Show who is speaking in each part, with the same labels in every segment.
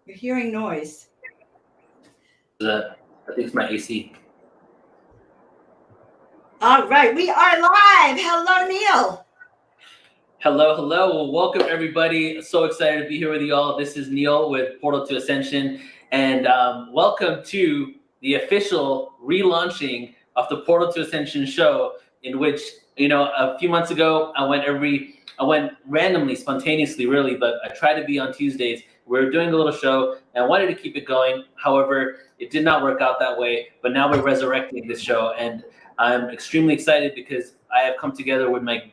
Speaker 1: You're hearing noise.
Speaker 2: I think it's my AC.
Speaker 1: All right, we are live. Hello, Neil.
Speaker 2: Hello. Well, welcome everybody. So excited to be here with you all. This is Neil with Portal to Ascension, and welcome to the official relaunching of the Portal to Ascension show, in which, a few months ago, I went randomly, spontaneously, really, but I tried to be on Tuesdays. We were doing a little show, and I wanted to keep it going. However, it did not work out that way, but now we're resurrecting this show, and I'm extremely excited because I have come together with my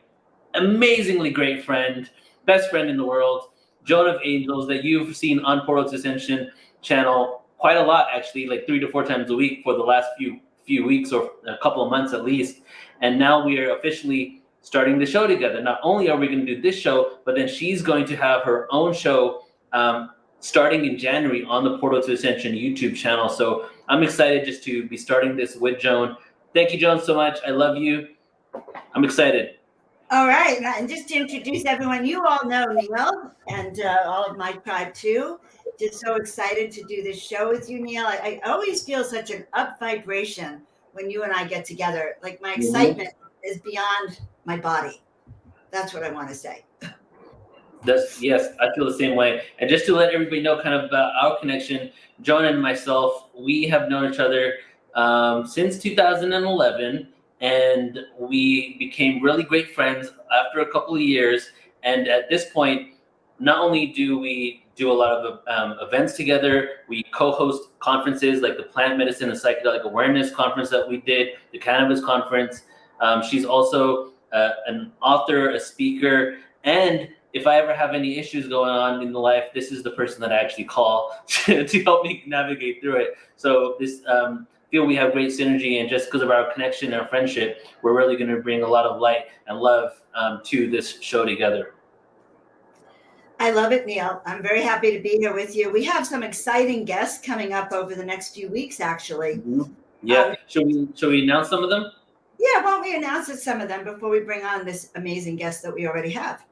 Speaker 2: amazingly great friend, best friend in the world, Joan of Angels, that you've seen on Portal to Ascension channel quite a lot, actually, like 3 to 4 times a week for the last few weeks or a couple of months at least. And now we are officially starting the show together. Not only are we going to do this show, but then she's going to have her own show starting in January on the Portal to Ascension YouTube channel. So I'm excited just to be starting this with Joan. Thank you, Joan, so much. I love you. I'm excited.
Speaker 1: All right, and just to introduce everyone, you all know Neil and all of my tribe too. Just so excited to do this show with you, Neil. I always feel such an up vibration when you and I get together. Like my excitement is beyond my body. That's what I want to say.
Speaker 2: Yes, I feel the same way. And just to let everybody know kind of about our connection, Joan and myself, we have known each other since 2011, and we became really great friends after a couple of years. And at this point, not only do we do a lot of events together, we co-host conferences like the Plant Medicine and Psychedelic Awareness Conference that we did, the Cannabis Conference. She's also an author, a speaker, and if I ever have any issues going on in the life, this is the person that I actually call to help me navigate through it. So this feel we have great synergy, and just because of our connection and our friendship, we're really going to bring a lot of light and love to this show together.
Speaker 1: I love it, Neil. I'm very happy to be here with you. We have some exciting guests coming up over the next few weeks, actually.
Speaker 2: Mm-hmm. Yeah. Should we announce some of them?
Speaker 1: Yeah, why don't we announce some of them before we bring on this amazing guest that we already have?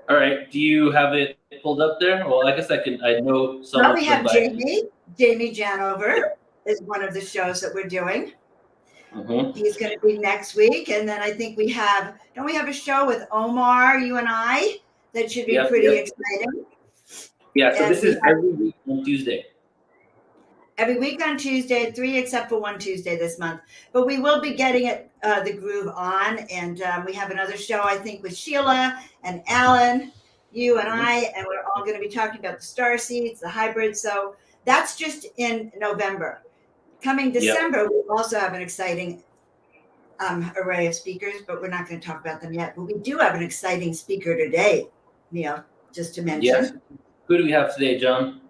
Speaker 2: All right. Do you have it pulled up there? Well, I guess I know some.
Speaker 1: Well, we have Jamie Janover is one of the shows that we're doing. Mm-hmm. He's going to be next week. And then I think don't we have a show with Omar, you and I, that should be pretty exciting.
Speaker 2: Yeah, so this is every week on Tuesday.
Speaker 1: Every week on Tuesday, 3 except for one Tuesday this month. But we will be getting the groove on. And we have another show, I think, with Sheila and Alan, you and I, and we're all going to be talking about the star seeds, the hybrids. So that's just in November. Coming December, we also have an exciting array of speakers, but we're not going to talk about them yet. But we do have an exciting speaker today, Neil, just to mention.
Speaker 2: Yes. Who do we have today, John?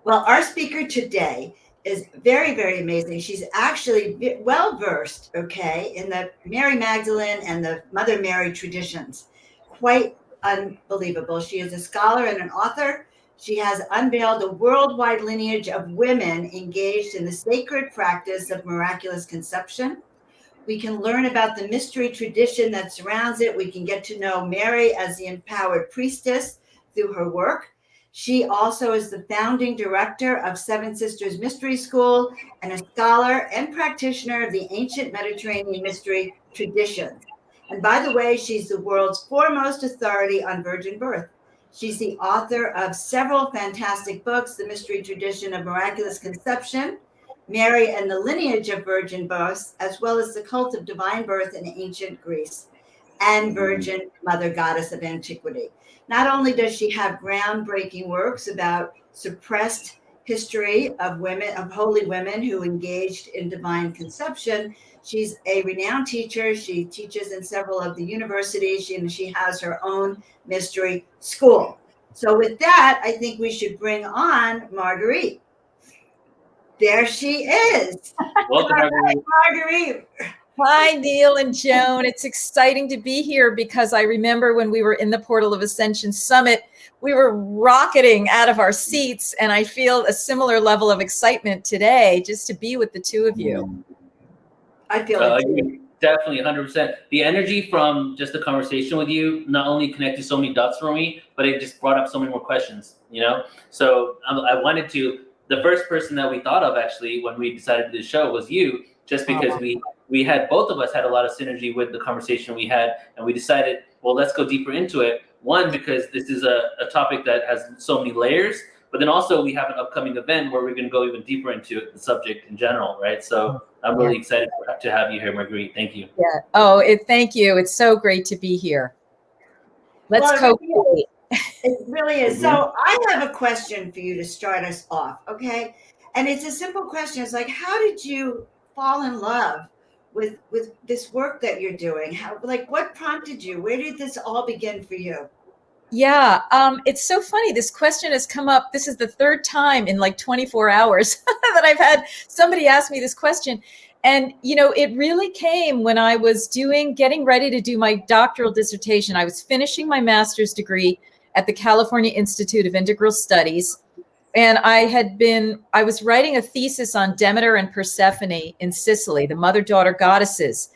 Speaker 1: Well, our speaker today is very, very amazing. She's actually well-versed, in the Mary Magdalene and the Mother Mary traditions. Quite unbelievable. She is a scholar and an author. She has unveiled a worldwide lineage of women engaged in the sacred practice of miraculous conception. We can learn about the mystery tradition that surrounds it. We can get to know Mary as the empowered priestess through her work. She also is the founding director of Seven Sisters Mystery School and a scholar and practitioner of the ancient Mediterranean mystery traditions. And by the way, she's the world's foremost authority on virgin birth. She's the author of several fantastic books, The Mystery Tradition of Miraculous Conception, Mary and the Lineage of Virgin Birth, as well as The Cult of Divine Birth in Ancient Greece, and Virgin Mother Goddess of Antiquity. Not only does she have groundbreaking works about suppressed history of women, of holy women who engaged in divine conception, she's a renowned teacher. She teaches in several of the universities, and she has her own mystery school. So with that, I think we should bring on Marguerite. There she is.
Speaker 2: Welcome,
Speaker 1: Marguerite.
Speaker 3: Hi, Neil and Joan. It's exciting to be here because I remember when we were in the Portal of Ascension Summit, we were rocketing out of our seats, and I feel a similar level of excitement today just to be with the two of you.
Speaker 1: I feel it too.
Speaker 2: Definitely, 100%. The energy from just the conversation with you not only connected so many dots for me, but it just brought up so many more questions, you know? So I wanted to, the first person that we thought of actually when we decided to do the show was you, just because we had, both of us had a lot of synergy with the conversation we had, and we decided, well, let's go deeper into it. One, because this is a topic that has so many layers, but then also we have an upcoming event where we're going to go even deeper into the subject in general, right? So I'm really excited to have you here, Marguerite. Thank you.
Speaker 3: Yeah. Oh, thank you. It's so great to be here. Let's co-create.
Speaker 1: It really is. So I have a question for you to start us off, okay? And it's a simple question. It's like, how did you fall in love with this work that you're doing? How, like, what prompted you? Where did this all begin for you?
Speaker 3: Yeah, it's so funny. This question has come up. This is the third time in like 24 hours that I've had somebody ask me this question. And, you know, it really came when I was getting ready to do my doctoral dissertation. I was finishing my master's degree at the California Institute of Integral Studies. And I was writing a thesis on Demeter and Persephone in Sicily, the mother-daughter goddesses.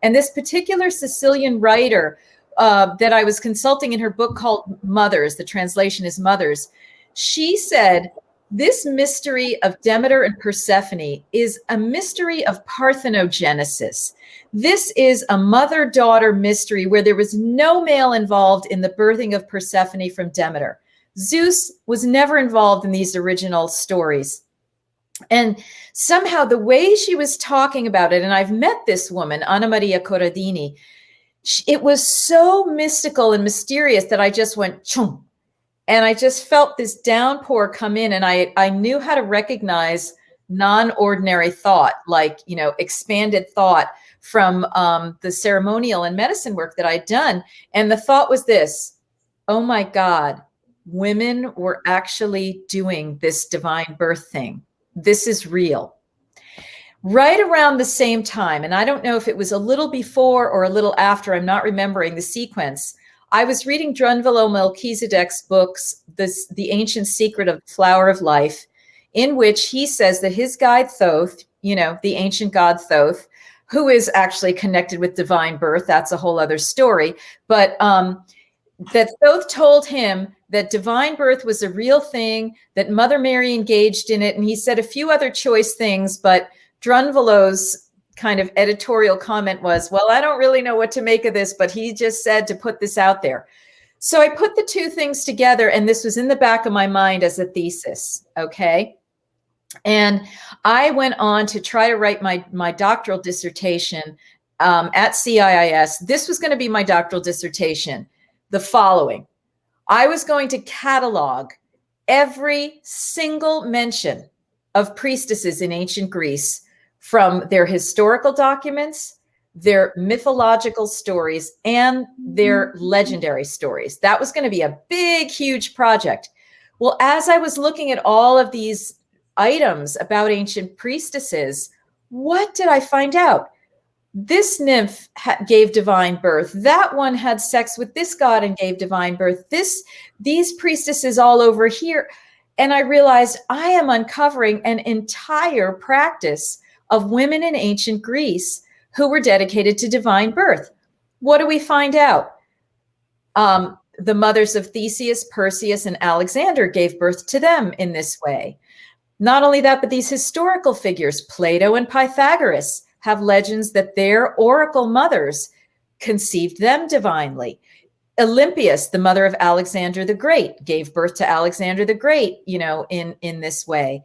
Speaker 3: And this particular Sicilian writer that I was consulting in her book called Mothers, the translation is Mothers, she said, this mystery of Demeter and Persephone is a mystery of parthenogenesis. This is a mother-daughter mystery where there was no male involved in the birthing of Persephone from Demeter. Zeus was never involved in these original stories. And somehow the way she was talking about it, and I've met this woman, Anna Maria Corradini, it was so mystical and mysterious that I just went, chum. And I just felt this downpour come in, and I knew how to recognize non-ordinary thought, like, you know, expanded thought from the ceremonial and medicine work that I'd done. And the thought was this: oh my God, women were actually doing this divine birth thing. This is real. Right around the same time, and I don't know if it was a little before or a little after, I'm not remembering the sequence, I was reading Drunvalo Melchizedek's books, The Ancient Secret of the Flower of Life, in which he says that his guide Thoth, you know, the ancient god Thoth, who is actually connected with divine birth, that's a whole other story, but that Thoth told him that divine birth was a real thing, that Mother Mary engaged in it, and he said a few other choice things, but Drunvalo's kind of editorial comment was, well, I don't really know what to make of this, but he just said to put this out there. So I put the two things together, and this was in the back of my mind as a thesis, okay? And I went on to try to write my doctoral dissertation at CIIS. This was going to be my doctoral dissertation, the following. I was going to catalog every single mention of priestesses in ancient Greece, from their historical documents, their mythological stories, and their legendary stories. That was going to be a big, huge project. Well, as I was looking at all of these items about ancient priestesses, what did I find out? This nymph gave divine birth. That one had sex with this god and gave divine birth. These priestesses all over here. And I realized I am uncovering an entire practice of women in ancient Greece who were dedicated to divine birth. What do we find out? The mothers of Theseus, Perseus, and Alexander gave birth to them in this way. Not only that, but these historical figures, Plato and Pythagoras, have legends that their oracle mothers conceived them divinely. Olympias, the mother of Alexander the Great, gave birth to Alexander the Great, you know, in this way.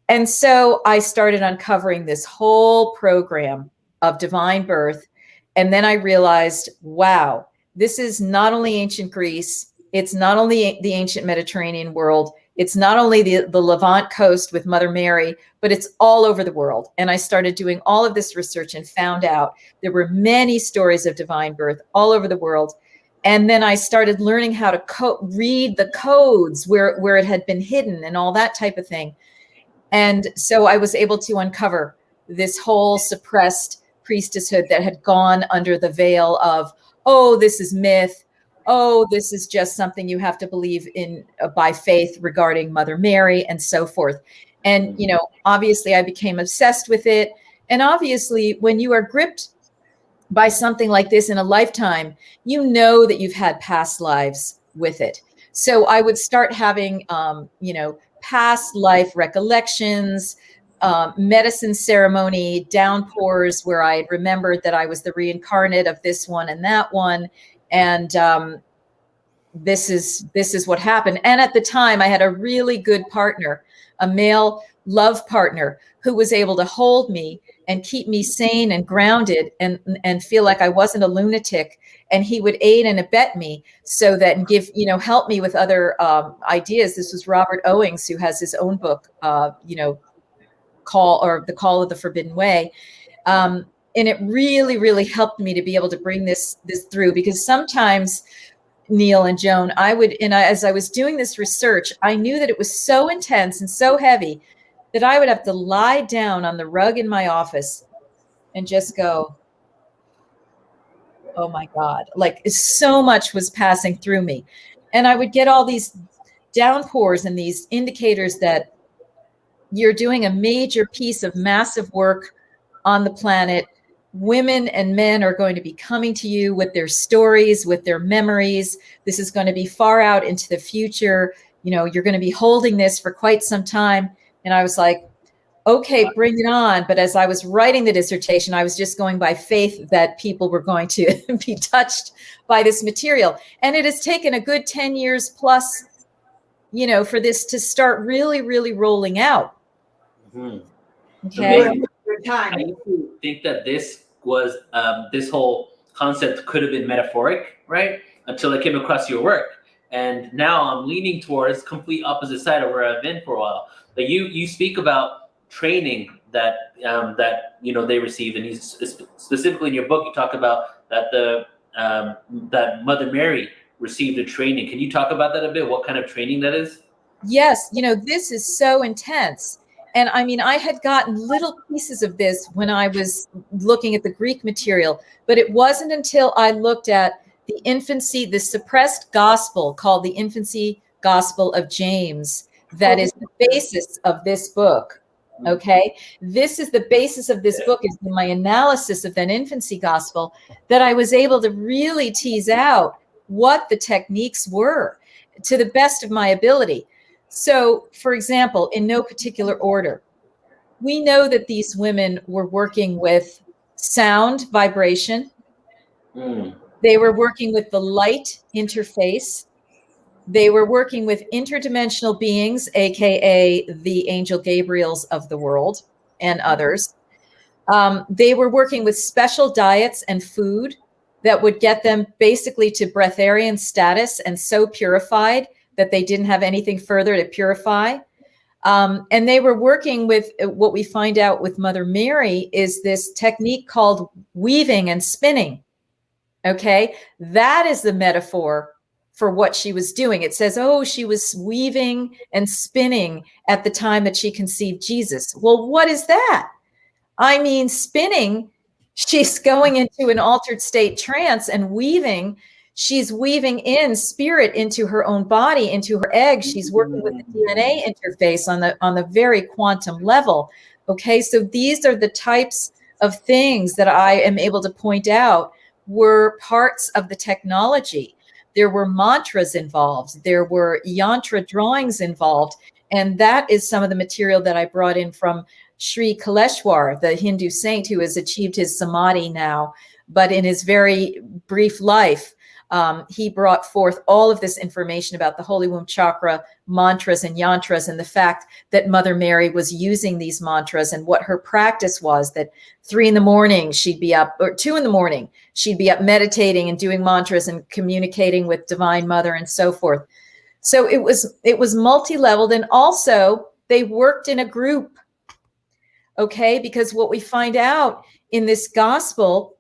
Speaker 3: And so I started uncovering this whole program of divine birth. And then I realized, wow, this is not only ancient Greece. It's not only the ancient Mediterranean world. It's not only the Levant coast with Mother Mary, but it's all over the world. And I started doing all of this research and found out there were many stories of divine birth all over the world. And then I started learning how to read the codes where it had been hidden and all that type of thing. And so I was able to uncover this whole suppressed priestesshood that had gone under the veil of, oh, this is myth. Oh, this is just something you have to believe in by faith regarding Mother Mary and so forth. And, you know, obviously I became obsessed with it. And obviously when you are gripped by something like this in a lifetime, you know that you've had past lives with it. So I would start having, past life recollections, medicine ceremony downpours where I remembered that I was the reincarnate of this one and that one. And this is what happened. And at the time I had a really good partner, a male love partner who was able to hold me and keep me sane and grounded and feel like I wasn't a lunatic. And he would aid and abet me so that, and give, help me with other ideas. This was Robert Owings, who has his own book, The Call of the Forbidden Way. And it really, really helped me to be able to bring this through, because sometimes, Neil and Joan, as I was doing this research, I knew that it was so intense and so heavy that I would have to lie down on the rug in my office and just go, oh my God, like so much was passing through me. And I would get all these downpours and these indicators that you're doing a major piece of massive work on the planet. Women and men are going to be coming to you with their stories, with their memories. This is going to be far out into the future. You're going to be holding this for quite some time. And I was like, okay, bring it on. But as I was writing the dissertation, I was just going by faith that people were going to be touched by this material. And it has taken a good 10 years plus, for this to start really, really rolling out.
Speaker 2: Mm-hmm.
Speaker 3: Okay.
Speaker 2: I used to think that this was this whole concept could have been metaphoric, right? Until I came across your work, and now I'm leaning towards complete opposite side of where I've been for a while. But you speak about training that they received, and you specifically in your book you talk about that that Mother Mary received a training. Can you talk about that a bit? What kind of training that is?
Speaker 3: Yes, this is so intense. And I mean, I had gotten little pieces of this when I was looking at the Greek material, but it wasn't until I looked at the suppressed gospel called the Infancy Gospel of James, that is the basis of this book. Okay. This is the basis of this book, is my analysis of that infancy gospel, that I was able to really tease out what the techniques were to the best of my ability. So, for example, in no particular order, we know that these women were working with sound vibration. They were working with the light interface. They were working with interdimensional beings, aka the angel Gabriels of the world and others. They were working with special diets and food that would get them basically to breatharian status and so purified that they didn't have anything further to purify. And they were working with what we find out with Mother Mary is this technique called weaving and spinning. Okay, that is the metaphor for what she was doing. It says, oh, she was weaving and spinning at the time that she conceived Jesus. Well, what is that? I mean, spinning, she's going into an altered state trance, and weaving, she's weaving in spirit into her own body, into her egg. She's working with the DNA interface on the very quantum level. Okay, so these are the types of things that I am able to point out were parts of the technology. There were mantras involved. There were yantra drawings involved. And that is some of the material that I brought in from Sri Kaleshwar, the Hindu saint who has achieved his samadhi now. But in his very brief life, he brought forth all of this information about the Holy Womb Chakra, mantras and yantras, and the fact that Mother Mary was using these mantras and what her practice was, that 3 a.m. she'd be up, or 2 a.m. she'd be up meditating and doing mantras and communicating with Divine Mother and so forth. So it was multi-leveled, and also they worked in a group. Okay, because what we find out in this gospel,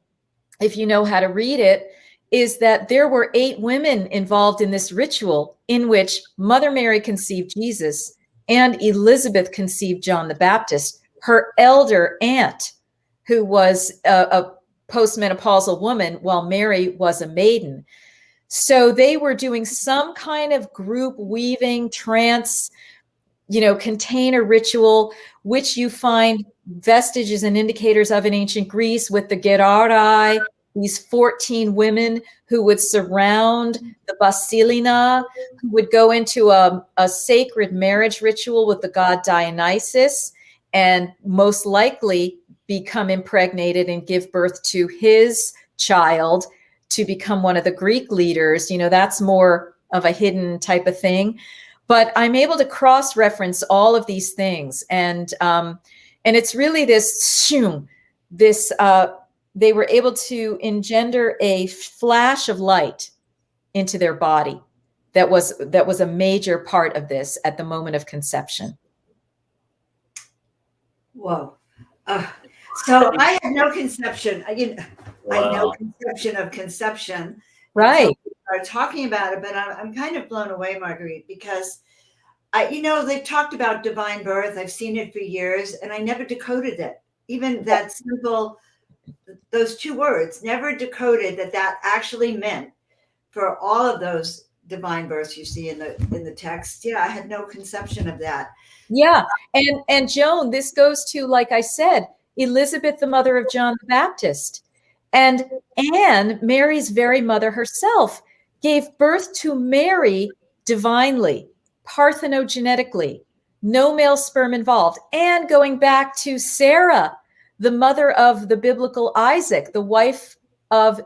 Speaker 3: if you know how to read it, is that there were 8 women involved in this ritual in which Mother Mary conceived Jesus and Elizabeth conceived John the Baptist, her elder aunt, who was a postmenopausal woman while Mary was a maiden. So they were doing some kind of group weaving, trance, container ritual, which you find vestiges and indicators of in ancient Greece with the Gerardai these 14 women who would surround the Basilina, who would go into a sacred marriage ritual with the god Dionysus, and most likely become impregnated and give birth to his child to become one of the Greek leaders. You know, that's more of a hidden type of thing. But I'm able to cross-reference all of these things. And it's really this they were able to engender a flash of light into their body that was a major part of this at the moment of conception.
Speaker 1: Whoa. So I had no conception. I had no
Speaker 2: Wow.
Speaker 1: conception of conception.
Speaker 3: Right.
Speaker 1: Until we started talking about it, but I'm kind of blown away, Marguerite, because they've talked about divine birth. I've seen it for years, and I never decoded it. Even that simple, those two words, never decoded that actually meant for all of those divine births you see in the text. Yeah, I had no conception of that.
Speaker 3: Yeah. And Joan, this goes to, like I said, Elizabeth, the mother of John the Baptist. And Anne, Mary's very mother herself, gave birth to Mary divinely, parthenogenetically, no male sperm involved. And going back to Sarah, the mother of the biblical Isaac, the wife of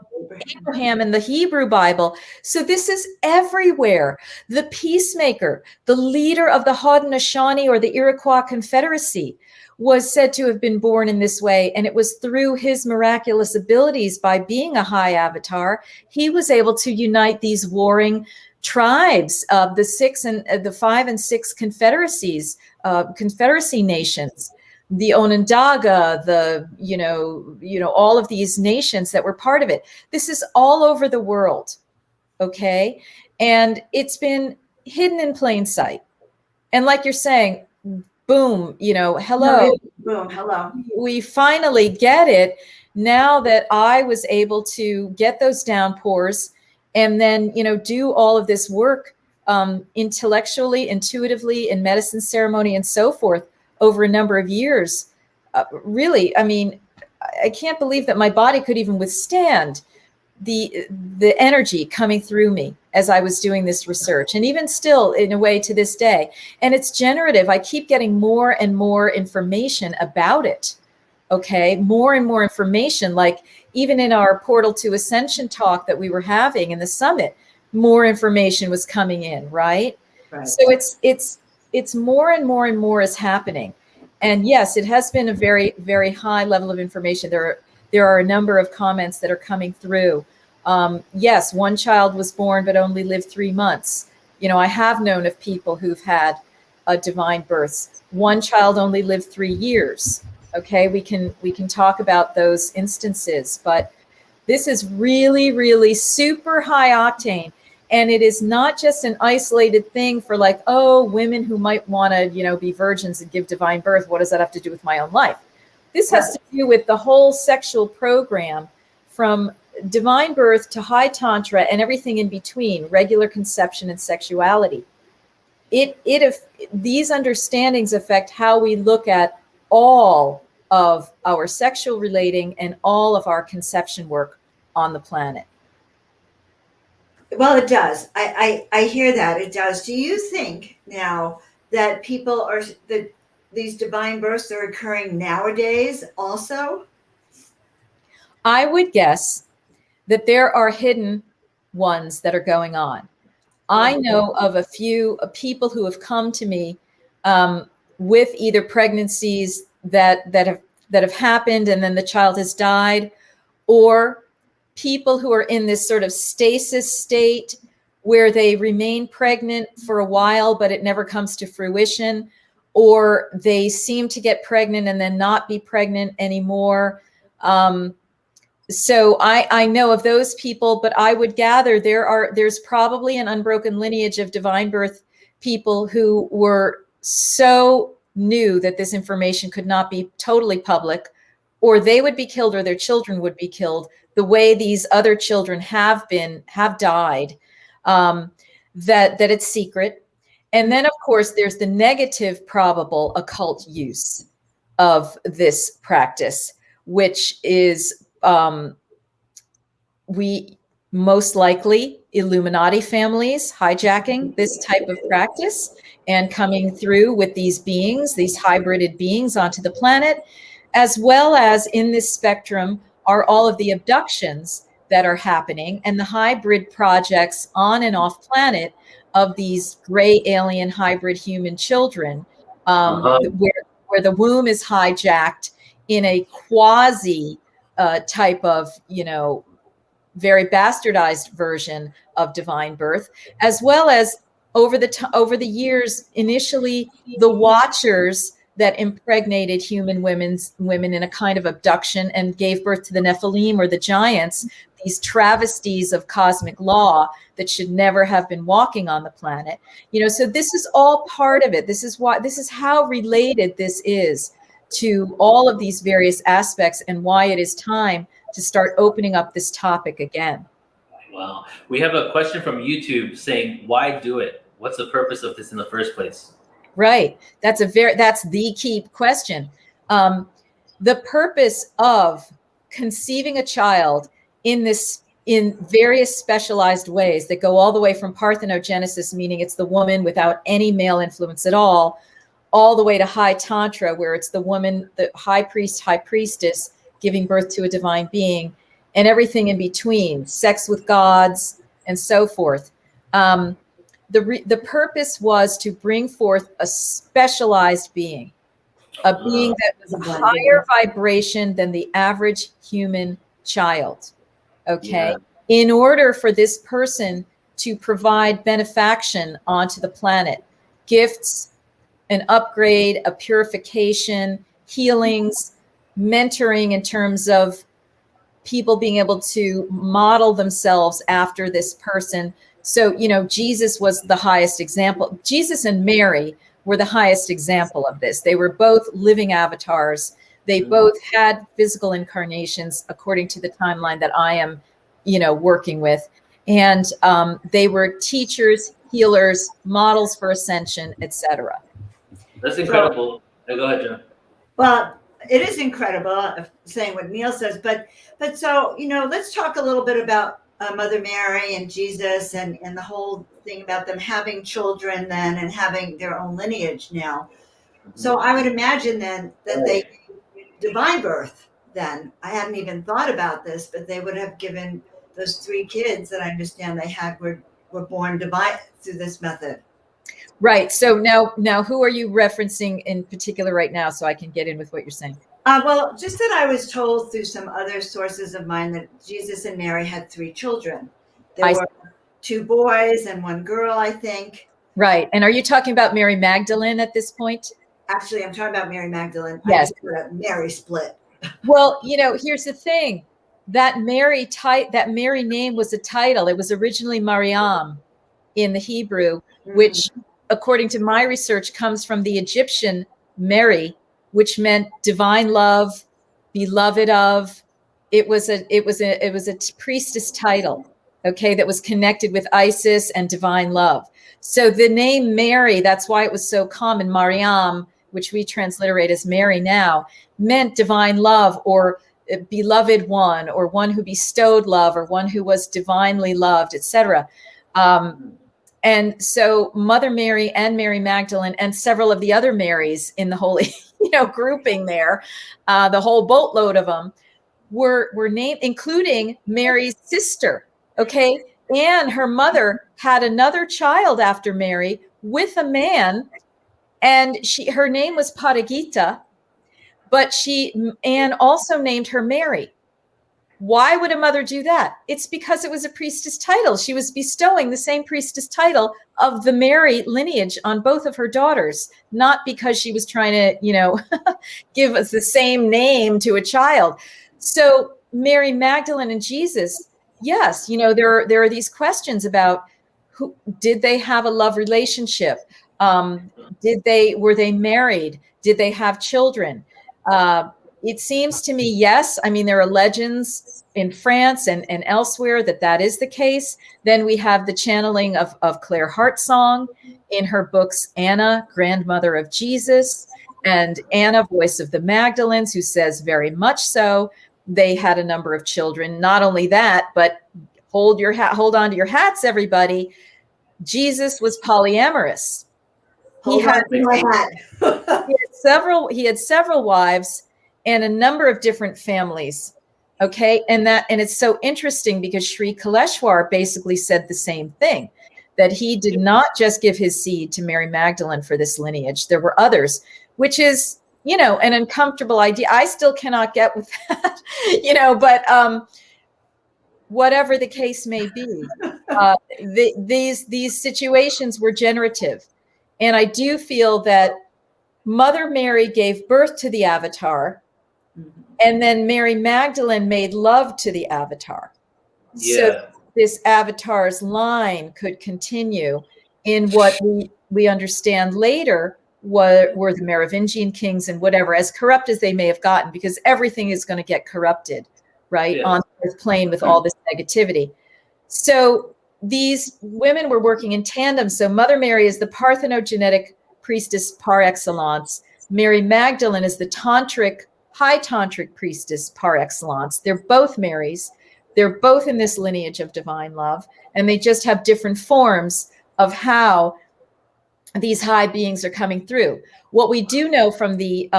Speaker 3: Abraham in the Hebrew Bible. So this is everywhere. The peacemaker, the leader of the Haudenosaunee or the Iroquois Confederacy, was said to have been born in this way. And it was through his miraculous abilities, by being a high avatar, he was able to unite these warring tribes of the 5 and 6 confederacies, confederacy nations, the Onondaga, all of these nations that were part of it. This is all over the world, okay? And it's been hidden in plain sight. And like you're saying, boom, hello.
Speaker 1: Boom, hello.
Speaker 3: We finally get it now that I was able to get those downpours and then, do all of this work intellectually, intuitively, in medicine ceremony and so forth over a number of years. Really, I mean, I can't believe that my body could even withstand the energy coming through me as I was doing this research, and even still in a way to this day. And it's generative. I keep getting more and more information about it. Okay. More and more information, like even in our Portal to Ascension talk that we were having in the summit, more information was coming in. Right. So it's more and more and more is happening. And yes, it has been a very, very high level of information. There are a number of comments that are coming through. Yes, one child was born but only lived 3 months. I have known of people who've had divine births. One child only lived 3 years. Okay, we can talk about those instances, but this is really, really super high octane. And it is not just an isolated thing for like, oh, women who might want to, be virgins and give divine birth. What does that have to do with my own life? This has to do with the whole sexual program, from divine birth to high tantra and everything in between, regular conception and sexuality. These understandings affect how we look at all of our sexual relating and all of our conception work on the planet.
Speaker 1: Well, it does. I hear that. It does. Do you think now that these divine births are occurring nowadays also?
Speaker 3: I would guess that there are hidden ones that are going on. I know of a few people who have come to me with either pregnancies that have happened and then the child has died, or people who are in this sort of stasis state where they remain pregnant for a while, but it never comes to fruition, or they seem to get pregnant and then not be pregnant anymore. So I know of those people, but I would gather there's probably an unbroken lineage of divine birth people who were so new that this information could not be totally public, or they would be killed or their children would be killed the way these other children have died, that it's secret. And then, of course, there's the negative probable occult use of this practice, which is we most likely Illuminati families hijacking this type of practice and coming through with these beings, these hybrided beings onto the planet, as well as in this spectrum are all of the abductions that are happening and the hybrid projects on and off planet of these gray alien hybrid human children, where the womb is hijacked in a quasi type of, very bastardized version of divine birth, as well as over the years, initially the watchers that impregnated human women in a kind of abduction and gave birth to the Nephilim or the giants, these travesties of cosmic law that should never have been walking on the planet. So this is all part of it. This is how related this is to all of these various aspects and why it is time to start opening up this topic again.
Speaker 2: Wow. We have a question from YouTube saying, why do it? What's the purpose of this in the first place?
Speaker 3: Right. That's the key question. The purpose of conceiving a child in various specialized ways that go all the way from parthenogenesis, meaning it's the woman without any male influence at all the way to high tantra, where it's the woman, the high priest, high priestess, giving birth to a divine being, and everything in between, sex with gods, and so forth. The purpose was to bring forth a specialized being, a being that was a higher vibration than the average human child, okay? Yeah. In order for this person to provide benefaction onto the planet, gifts, an upgrade, a purification, healings, mentoring in terms of people being able to model themselves after this person. So, Jesus was the highest example. Jesus and Mary were the highest example of this. They were both living avatars. They both had physical incarnations according to the timeline that I am, working with. And they were teachers, healers, models for ascension, etc.
Speaker 2: That's incredible. Go ahead, Joan.
Speaker 1: Well, it is incredible saying what Neil says, but so, let's talk a little bit about Mother Mary and Jesus and the whole thing about them having children then and having their own lineage now. So I would imagine then that they divine birth then. I hadn't even thought about this, but they would have given those 3 kids that I understand they had were born divine through this method.
Speaker 3: Right. So now, who are you referencing in particular right now, so I can get in with what you're saying?
Speaker 1: Well, just that I was told through some other sources of mine that Jesus and Mary had 3 children. There were 2 boys and 1 girl, I think.
Speaker 3: Right. And are you talking about Mary Magdalene at this point?
Speaker 1: Actually, I'm talking about Mary Magdalene.
Speaker 3: Yes.
Speaker 1: Mary split.
Speaker 3: Well, here's the thing. That Mary name was a title. It was originally Mariam in the Hebrew, which, according to my research, comes from the Egyptian Mary, which meant divine love, beloved of. It was a priestess title, okay, that was connected with Isis and divine love. So the name Mary, that's why it was so common. Mariam, which we transliterate as Mary now, meant divine love or beloved one, or one who bestowed love, or one who was divinely loved, etc. And so Mother Mary and Mary Magdalene and several of the other Marys in the holy, grouping there, the whole boatload of them were named, including Mary's sister. Okay. And her mother had another child after Mary with a man, and her name was Paragita, but Anne also named her Mary. Why would a mother do that? It's because it was a priestess title. She was bestowing the same priestess title of the Mary lineage on both of her daughters, not because she was trying to, give us the same name to a child. So Mary Magdalene and Jesus, yes, there are these questions about did they have a love relationship? Were they married? Did they have children? It seems to me, yes. I mean, there are legends in France and elsewhere that is the case. Then we have the channeling of Claire Hartsong in her books, Anna, Grandmother of Jesus, and Anna, Voice of the Magdalens, who says very much so. they had a number of children. Not only that, but hold on to your hats, everybody. Jesus was polyamorous. He had several wives and a number of different families. Okay. And it's so interesting because Sri Kaleshwar basically said the same thing, that he did not just give his seed to Mary Magdalene for this lineage. There were others, which is, an uncomfortable idea. I still cannot get with that, but whatever the case may be, these situations were generative. And I do feel that Mother Mary gave birth to the avatar, and then Mary Magdalene made love to the avatar.
Speaker 2: Yeah.
Speaker 3: So this avatar's line could continue in what we understand later were the Merovingian kings and whatever, as corrupt as they may have gotten, because everything is going to get corrupted, right, on this plane with all this negativity. So these women were working in tandem. So Mother Mary is the parthenogenetic priestess par excellence. Mary Magdalene is the high tantric priestess par excellence. They're both Marys. They're both in this lineage of divine love, and they just have different forms of how these high beings are coming through. What we do know from the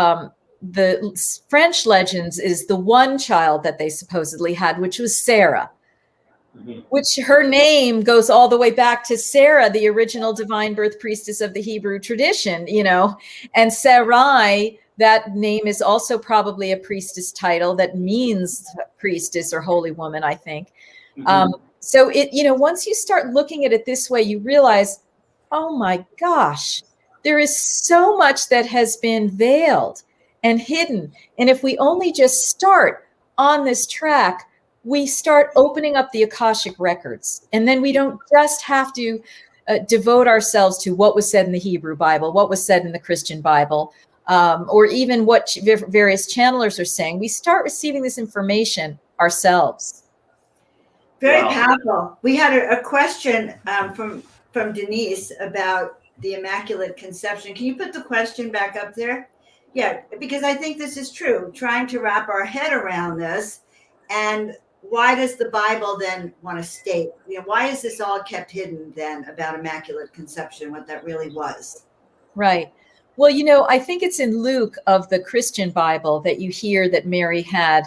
Speaker 3: French legends is the one child that they supposedly had, which was Sarah, which her name goes all the way back to Sarah, the original divine birth priestess of the Hebrew tradition, and Sarai, that name is also probably a priestess title that means priestess or holy woman, I think. So once you start looking at it this way, you realize, oh my gosh, there is so much that has been veiled and hidden. And if we only just start on this track, we start opening up the Akashic records. And then we don't just have to devote ourselves to what was said in the Hebrew Bible, what was said in the Christian Bible, or even what various channelers are saying. We start receiving this information ourselves.
Speaker 1: Very powerful. We had a question from Denise about the Immaculate Conception. Can you put the question back up there? Yeah, because I think this is true. Trying to wrap our head around this, and why does the Bible then want to state, why is this all kept hidden then about Immaculate Conception, what that really was?
Speaker 3: Right. Well, I think it's in Luke of the Christian Bible that you hear that Mary had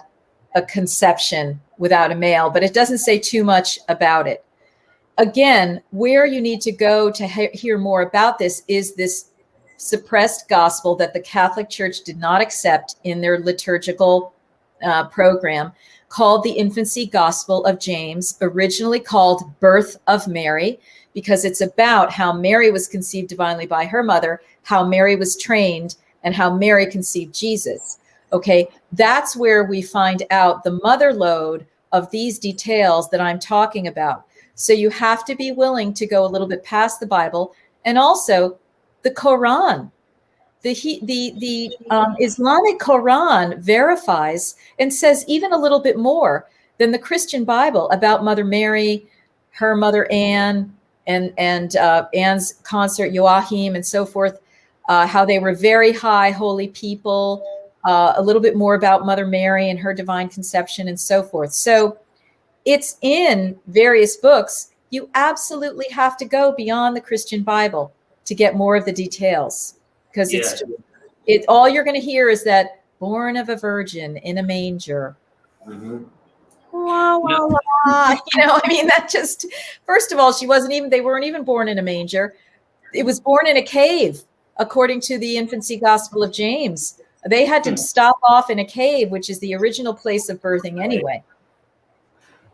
Speaker 3: a conception without a male, but it doesn't say too much about it. Again, where you need to go to hear more about this is this suppressed gospel that the Catholic Church did not accept in their liturgical program, called the Infancy Gospel of James, originally called Birth of Mary, because it's about how Mary was conceived divinely by her mother, how Mary was trained, and how Mary conceived Jesus. Okay, that's where we find out the mother lode of these details that I'm talking about. So you have to be willing to go a little bit past the Bible, and also the Quran. The Islamic Quran verifies and says even a little bit more than the Christian Bible about Mother Mary, her mother Anne, and Anne's consort Joachim, and so forth. How they were very high holy people. A little bit more about Mother Mary and her divine conception, and so forth. So it's in various books. You absolutely have to go beyond the Christian Bible to get more of the details, because it's all you're going to hear is that born of a virgin in a manger. That just, first of all, they weren't even born in a manger. It was born in a cave, according to the Infancy Gospel of James. They had to stop off in a cave, which is the original place of birthing anyway.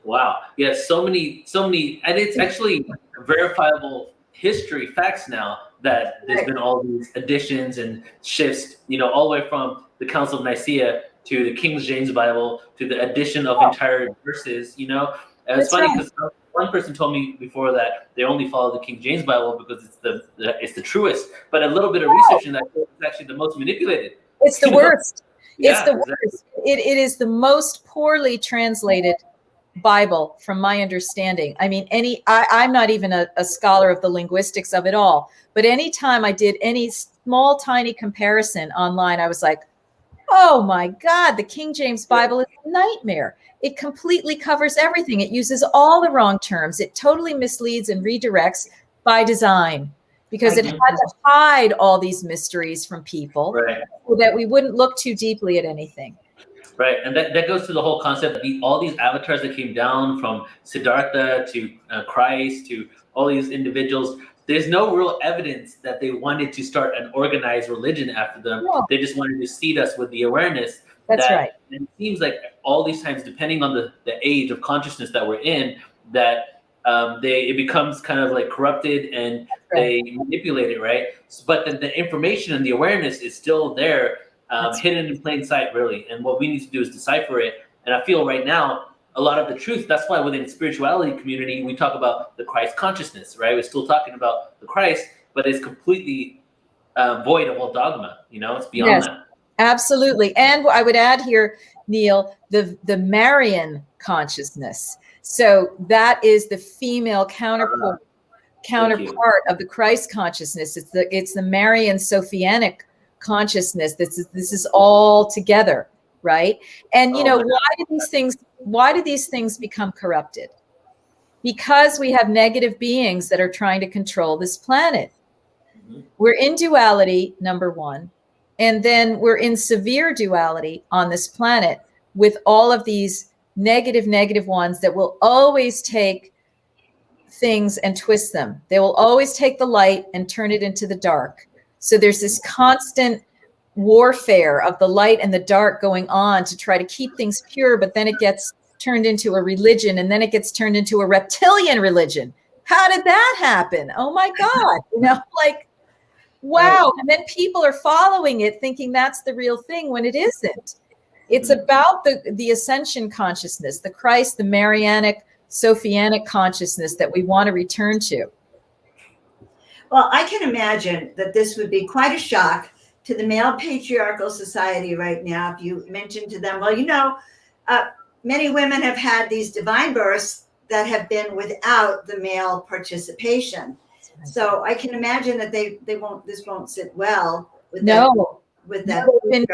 Speaker 2: Wow. Yeah, so many, and it's actually verifiable history facts now that there's been all these additions and shifts, all the way from the Council of Nicaea to the King James Bible to the addition of entire verses, And it's funny because one person told me before that they only follow the King James Bible because it's the truest, but a little bit of research in that is actually the most manipulated.
Speaker 3: It's the worst.
Speaker 2: Yeah,
Speaker 3: it's the worst. It is the most poorly translated Bible, from my understanding. I mean, I'm not even a scholar of the linguistics of it all, but anytime I did any small, tiny comparison online, I was like, Oh my God, the King James Bible is a nightmare. It completely covers everything. It uses all the wrong terms. It totally misleads and redirects by design because it had to hide all these mysteries from people
Speaker 2: Right.
Speaker 3: so that we wouldn't look too deeply at anything.
Speaker 2: Right, and that goes to the whole concept of all these avatars that came down from Siddhartha to Christ to all these individuals. There's no real evidence that they wanted to start an organized religion after them.
Speaker 3: No.
Speaker 2: They just wanted to seed us with the awareness.
Speaker 3: That's right.
Speaker 2: And it seems like all these times, depending on the age of consciousness that we're in, that it becomes kind of like corrupted and they manipulate it, right? But the information and the awareness is still there. Hidden in plain sight, really. And what we need to do is decipher it. And I feel right now, a lot of the truth, that's why within the spirituality community, we talk about the Christ consciousness, right? We're still talking about the Christ, but it's completely void of all dogma. It's beyond that.
Speaker 3: Absolutely. And I would add here, Neil, the Marian consciousness. So that is the female counterpart of the Christ consciousness. It's the Marian Sophianic consciousness. This is all together, right? And why do these things become corrupted? Because we have negative beings that are trying to control this planet. We're in duality, number one, and then we're in severe duality on this planet with all of these negative ones that will always take things and twist them. They will always take the light and turn it into the dark. So there's this constant warfare of the light and the dark going on to try to keep things pure, but then it gets turned into a religion, and then it gets turned into a reptilian religion. How did that happen? Oh my God. Wow. And then people are following it thinking that's the real thing when it isn't. It's about the ascension consciousness, the Christ, the Marianic, Sophianic consciousness that we want to return to.
Speaker 1: Well, I can imagine that this would be quite a shock to the male patriarchal society right now if you mentioned to them, well, many women have had these divine births that have been without the male participation. So I can imagine that this won't sit well with that.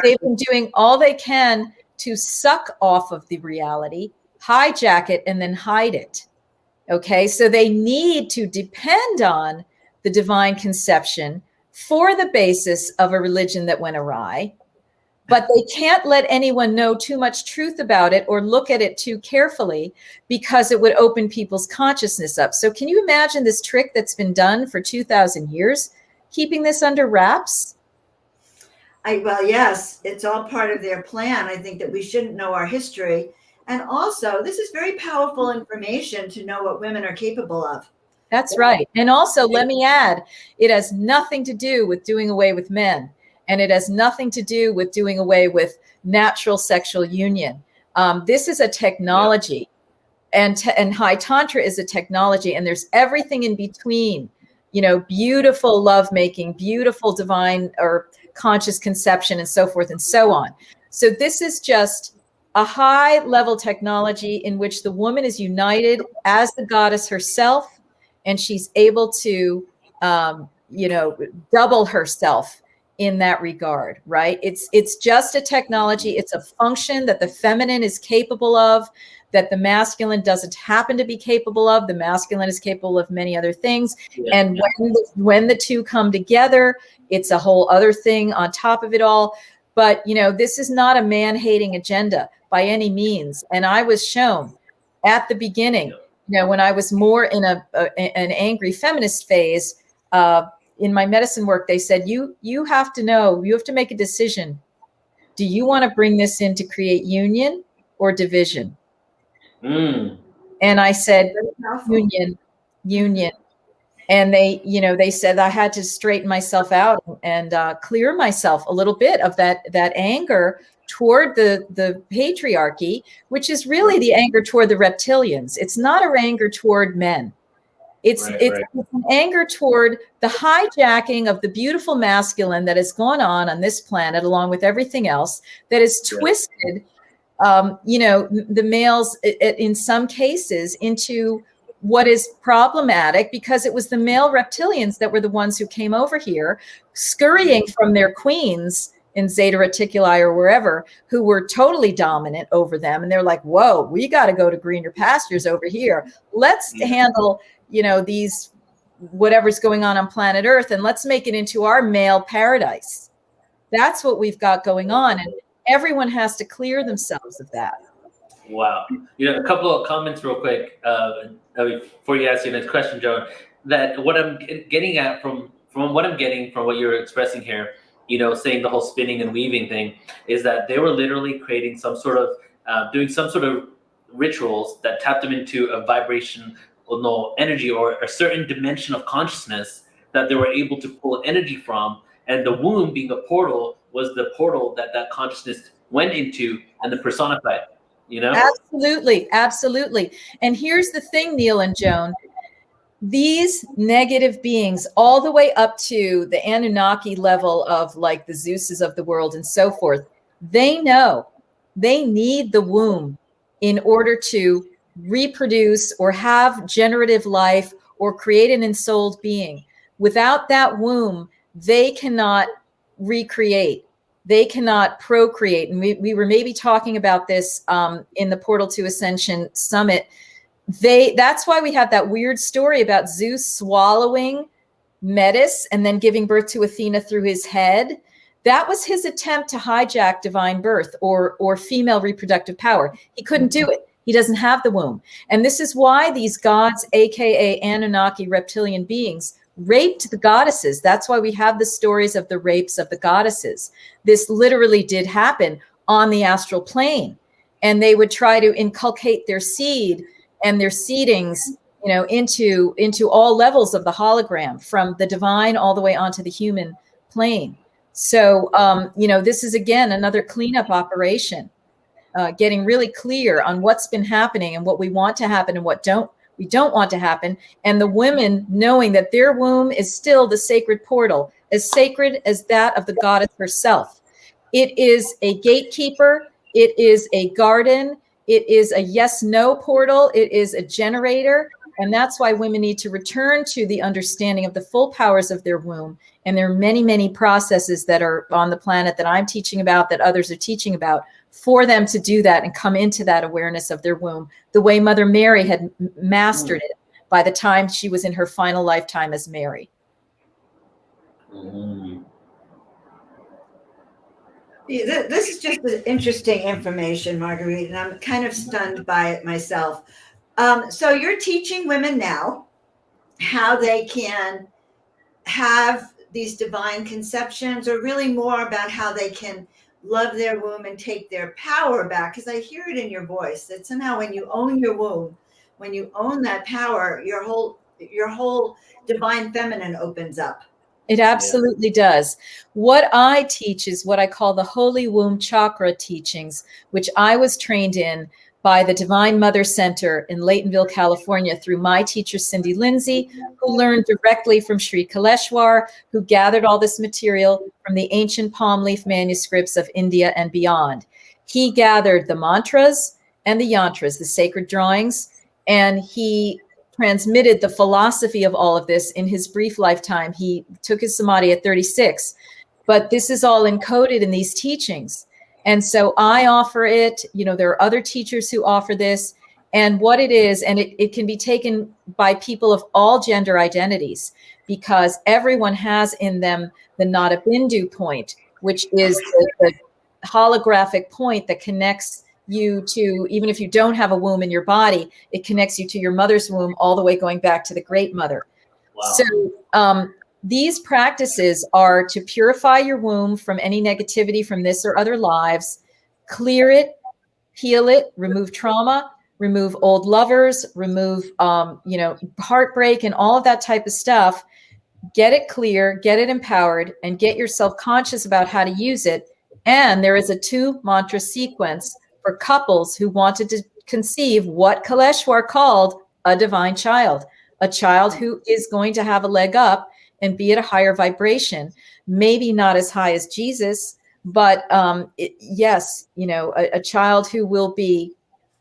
Speaker 3: They've been doing all they can to suck off of the reality, hijack it, and then hide it. Okay, so they need to depend on the divine conception for the basis of a religion that went awry, but they can't let anyone know too much truth about it or look at it too carefully because it would open people's consciousness up. So can you imagine this trick that's been done for 2,000 years, keeping this under wraps?
Speaker 1: Well, yes, it's all part of their plan. I think that we shouldn't know our history. And also, this is very powerful information to know what women are capable of.
Speaker 3: That's right. And also, let me add, it has nothing to do with doing away with men. And it has nothing to do with doing away with natural sexual union. This is a technology, and High Tantra is a technology, and there's everything in between, beautiful lovemaking, beautiful divine or conscious conception, and so forth and so on. So this is just a high level technology in which the woman is united as the goddess herself, and she's able to, double herself in that regard, right? It's just a technology. It's a function that the feminine is capable of, that the masculine doesn't happen to be capable of. The masculine is capable of many other things. Yeah. And when the two come together, it's a whole other thing on top of it all. But, this is not a man-hating agenda by any means. And I was shown at the beginning, when I was more in an angry feminist phase, in my medicine work, they said, you have to make a decision. Do you want to bring this in to create union or division? And I said, union. And they said I had to straighten myself out and clear myself a little bit of that anger toward the patriarchy, which is really the anger toward the reptilians. It's not an anger toward men. It's an anger toward the hijacking of the beautiful masculine that has gone on this planet, along with everything else that is twisted, the males in some cases into what is problematic, because it was the male reptilians that were the ones who came over here scurrying from their queens in Zeta Reticuli or wherever, who were totally dominant over them. And they're like, whoa, we got to go to greener pastures over here. Let's handle, these, whatever's going on planet Earth, and let's make it into our male paradise. That's what we've got going on. And everyone has to clear themselves of that.
Speaker 2: Wow. A couple of comments real quick before you ask your next question, Joan, that what I'm getting at from what I'm getting from what you're expressing here, saying the whole spinning and weaving thing, is that they were literally creating some sort of, doing some sort of rituals that tapped them into a vibration or no energy or a certain dimension of consciousness that they were able to pull energy from. And the womb, being a portal, was the portal that consciousness went into and the personified.
Speaker 3: Absolutely. And here's the thing, Neil and Joan, these negative beings, all the way up to the Anunnaki level of like the Zeuses of the world and so forth, they know they need the womb in order to reproduce or have generative life or create an ensouled being. Without that womb, they cannot recreate. They cannot procreate. And we were maybe talking about this in the Portal to Ascension Summit. That's why we have that weird story about Zeus swallowing Metis and then giving birth to Athena through his head. That was his attempt to hijack divine birth or female reproductive power. He couldn't do it. He doesn't have the womb. And this is why these gods, aka Anunnaki reptilian beings, raped the goddesses. That's why we have the stories of the rapes of the goddesses. This literally did happen on the astral plane. And they would try to inculcate their seed and their seedings, into all levels of the hologram, from the divine all the way onto the human plane. So, this is, again, another cleanup operation, getting really clear on what's been happening and what we want to happen and what we don't want to happen. And the women knowing that their womb is still the sacred portal, as sacred as that of the goddess herself. It is a gatekeeper. It is a garden. It is a yes-no portal. It is a generator. And that's why women need to return to the understanding of the full powers of their womb. And there are many, many processes that are on the planet that I'm teaching about, that others are teaching about, for them to do that and come into that awareness of their womb, the way Mother Mary had mastered it by the time she was in her final lifetime as Mary.
Speaker 1: This is just interesting information, Marguerite, and I'm kind of stunned by it myself. So you're teaching women now how they can have these divine conceptions, or really more about how they can love their womb and take their power back. Because I hear it in your voice that somehow when you own your womb, when you own that power, your whole divine feminine opens up.
Speaker 3: It absolutely does. What I teach is what I call the Holy Womb Chakra teachings, which I was trained in by the Divine Mother Center in Laytonville, California, through my teacher, Cindy Lindsay, who learned directly from Sri Kaleshwar, who gathered all this material from the ancient palm leaf manuscripts of India and beyond. He gathered the mantras and the yantras, the sacred drawings, and he transmitted the philosophy of all of this in his brief lifetime. He took his samadhi at 36, but this is all encoded in these teachings. And so I offer it, there are other teachers who offer this, and what it is, and it can be taken by people of all gender identities, because everyone has in them the Nada Bindu point, which is the holographic point that connects you to, even if you don't have a womb in your body, it connects you to your mother's womb all the way going back to the Great Mother. Wow. So these practices are to purify your womb from any negativity from this or other lives, clear it, heal it, remove trauma, remove old lovers, remove heartbreak and all of that type of stuff. Get it clear, get it empowered, and get yourself conscious about how to use it. And there is a 2-mantra sequence for couples who wanted to conceive what Kaleshwar called a divine child, a child who is going to have a leg up and be at a higher vibration, maybe not as high as Jesus, but yes, a child who will be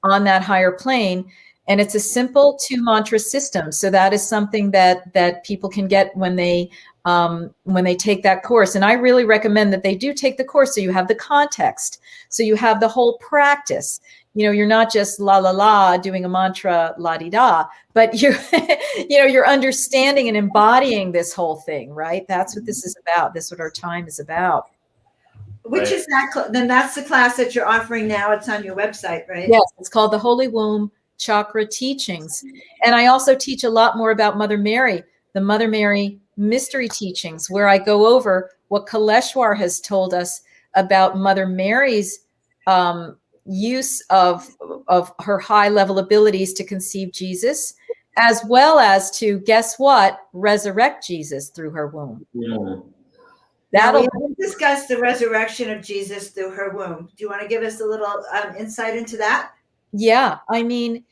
Speaker 3: on that higher plane. And it's a simple 2-mantra system. So that is something that people can get when they when they take that course. And I really recommend that they do take the course so you have the context, so you have the whole practice. You're not just la la la doing a mantra la di da, but you're you're understanding and embodying this whole thing, right? That's what this is about. That's what our time is about.
Speaker 1: Which is that? Then that's the class that you're offering now. It's on your website, right?
Speaker 3: Yes, it's called the Holy Womb Chakra Teachings. And I also teach a lot more about Mother Mary, the Mother Mary mystery teachings, where I go over what Kaleshwar has told us about Mother Mary's use of her high level abilities to conceive Jesus, as well as to, guess what, resurrect Jesus through her womb.
Speaker 2: Yeah.
Speaker 1: Now, we haven't discussed the resurrection of Jesus through her womb. Do you want to give us a little insight into that?
Speaker 3: Yeah, I mean,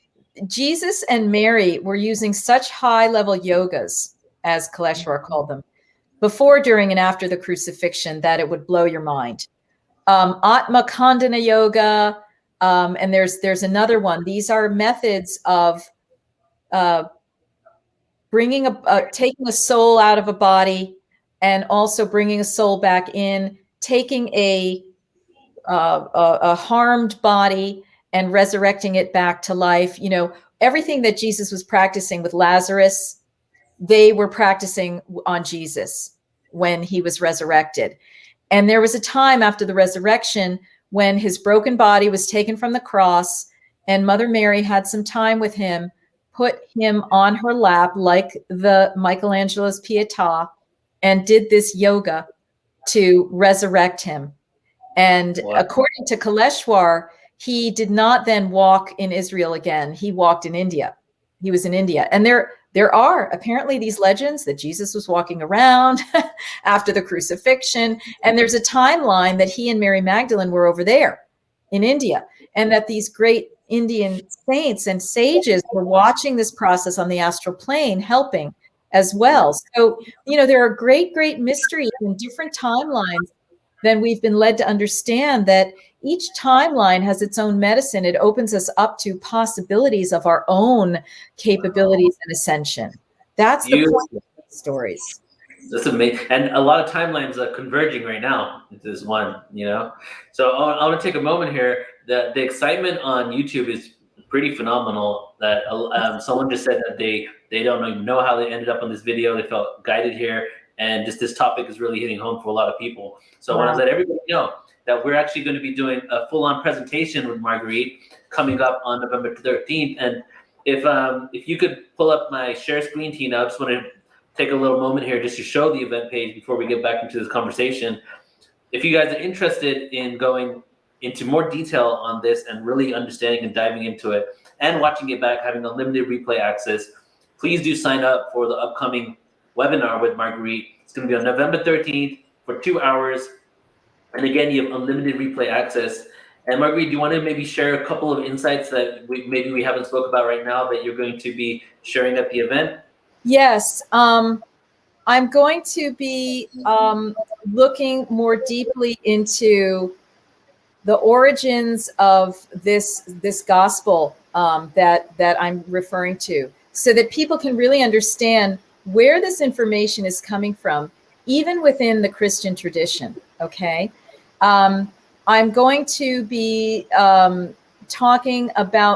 Speaker 3: Jesus and Mary were using such high-level yogas, as Kaleshwar called them, before, during, and after the crucifixion, that it would blow your mind. Atma Khandana Yoga, and there's another one. These are methods of taking a soul out of a body, and also bringing a soul back in, taking a harmed body and resurrecting it back to life. Everything that Jesus was practicing with Lazarus, they were practicing on Jesus when he was resurrected. And there was a time after the resurrection when his broken body was taken from the cross, and Mother Mary had some time with him, put him on her lap like the Michelangelo's Pietà, and did this yoga to resurrect him. And according to Kaleshwar, he did not then walk in Israel again. He walked in India. He was in India. And there are apparently these legends that Jesus was walking around after the crucifixion. And there's a timeline that he and Mary Magdalene were over there in India, and that these great Indian saints and sages were watching this process on the astral plane, helping as well. So, there are great, great mysteries in different timelines. Then we've been led to understand that each timeline has its own medicine. It opens us up to possibilities of our own capabilities and ascension. That's the point of these stories.
Speaker 2: That's amazing. And a lot of timelines are converging right now into this one, So I want to take a moment here. The excitement on YouTube is pretty phenomenal. That someone just said that they don't even know how they ended up on this video. They felt guided here. And just this topic is really hitting home for a lot of people. So I want to let everybody know that we're actually going to be doing a full-on presentation with Marguerite coming up on November 13th. And if you could pull up my share screen, Tina, I just want to take a little moment here just to show the event page before we get back into this conversation. If you guys are interested in going into more detail on this and really understanding and diving into it and watching it back, having unlimited replay access, please do sign up for the upcoming webinar with Marguerite. It's going to be on November 13th for 2 hours. And again, you have unlimited replay access. And Marguerite, do you want to maybe share a couple of insights that maybe we haven't spoke about right now that you're going to be sharing at the event?
Speaker 3: Yes. I'm going to be looking more deeply into the origins of this gospel that I'm referring to, so that people can really understand where this information is coming from, even within the Christian tradition. Okay. I'm going to be talking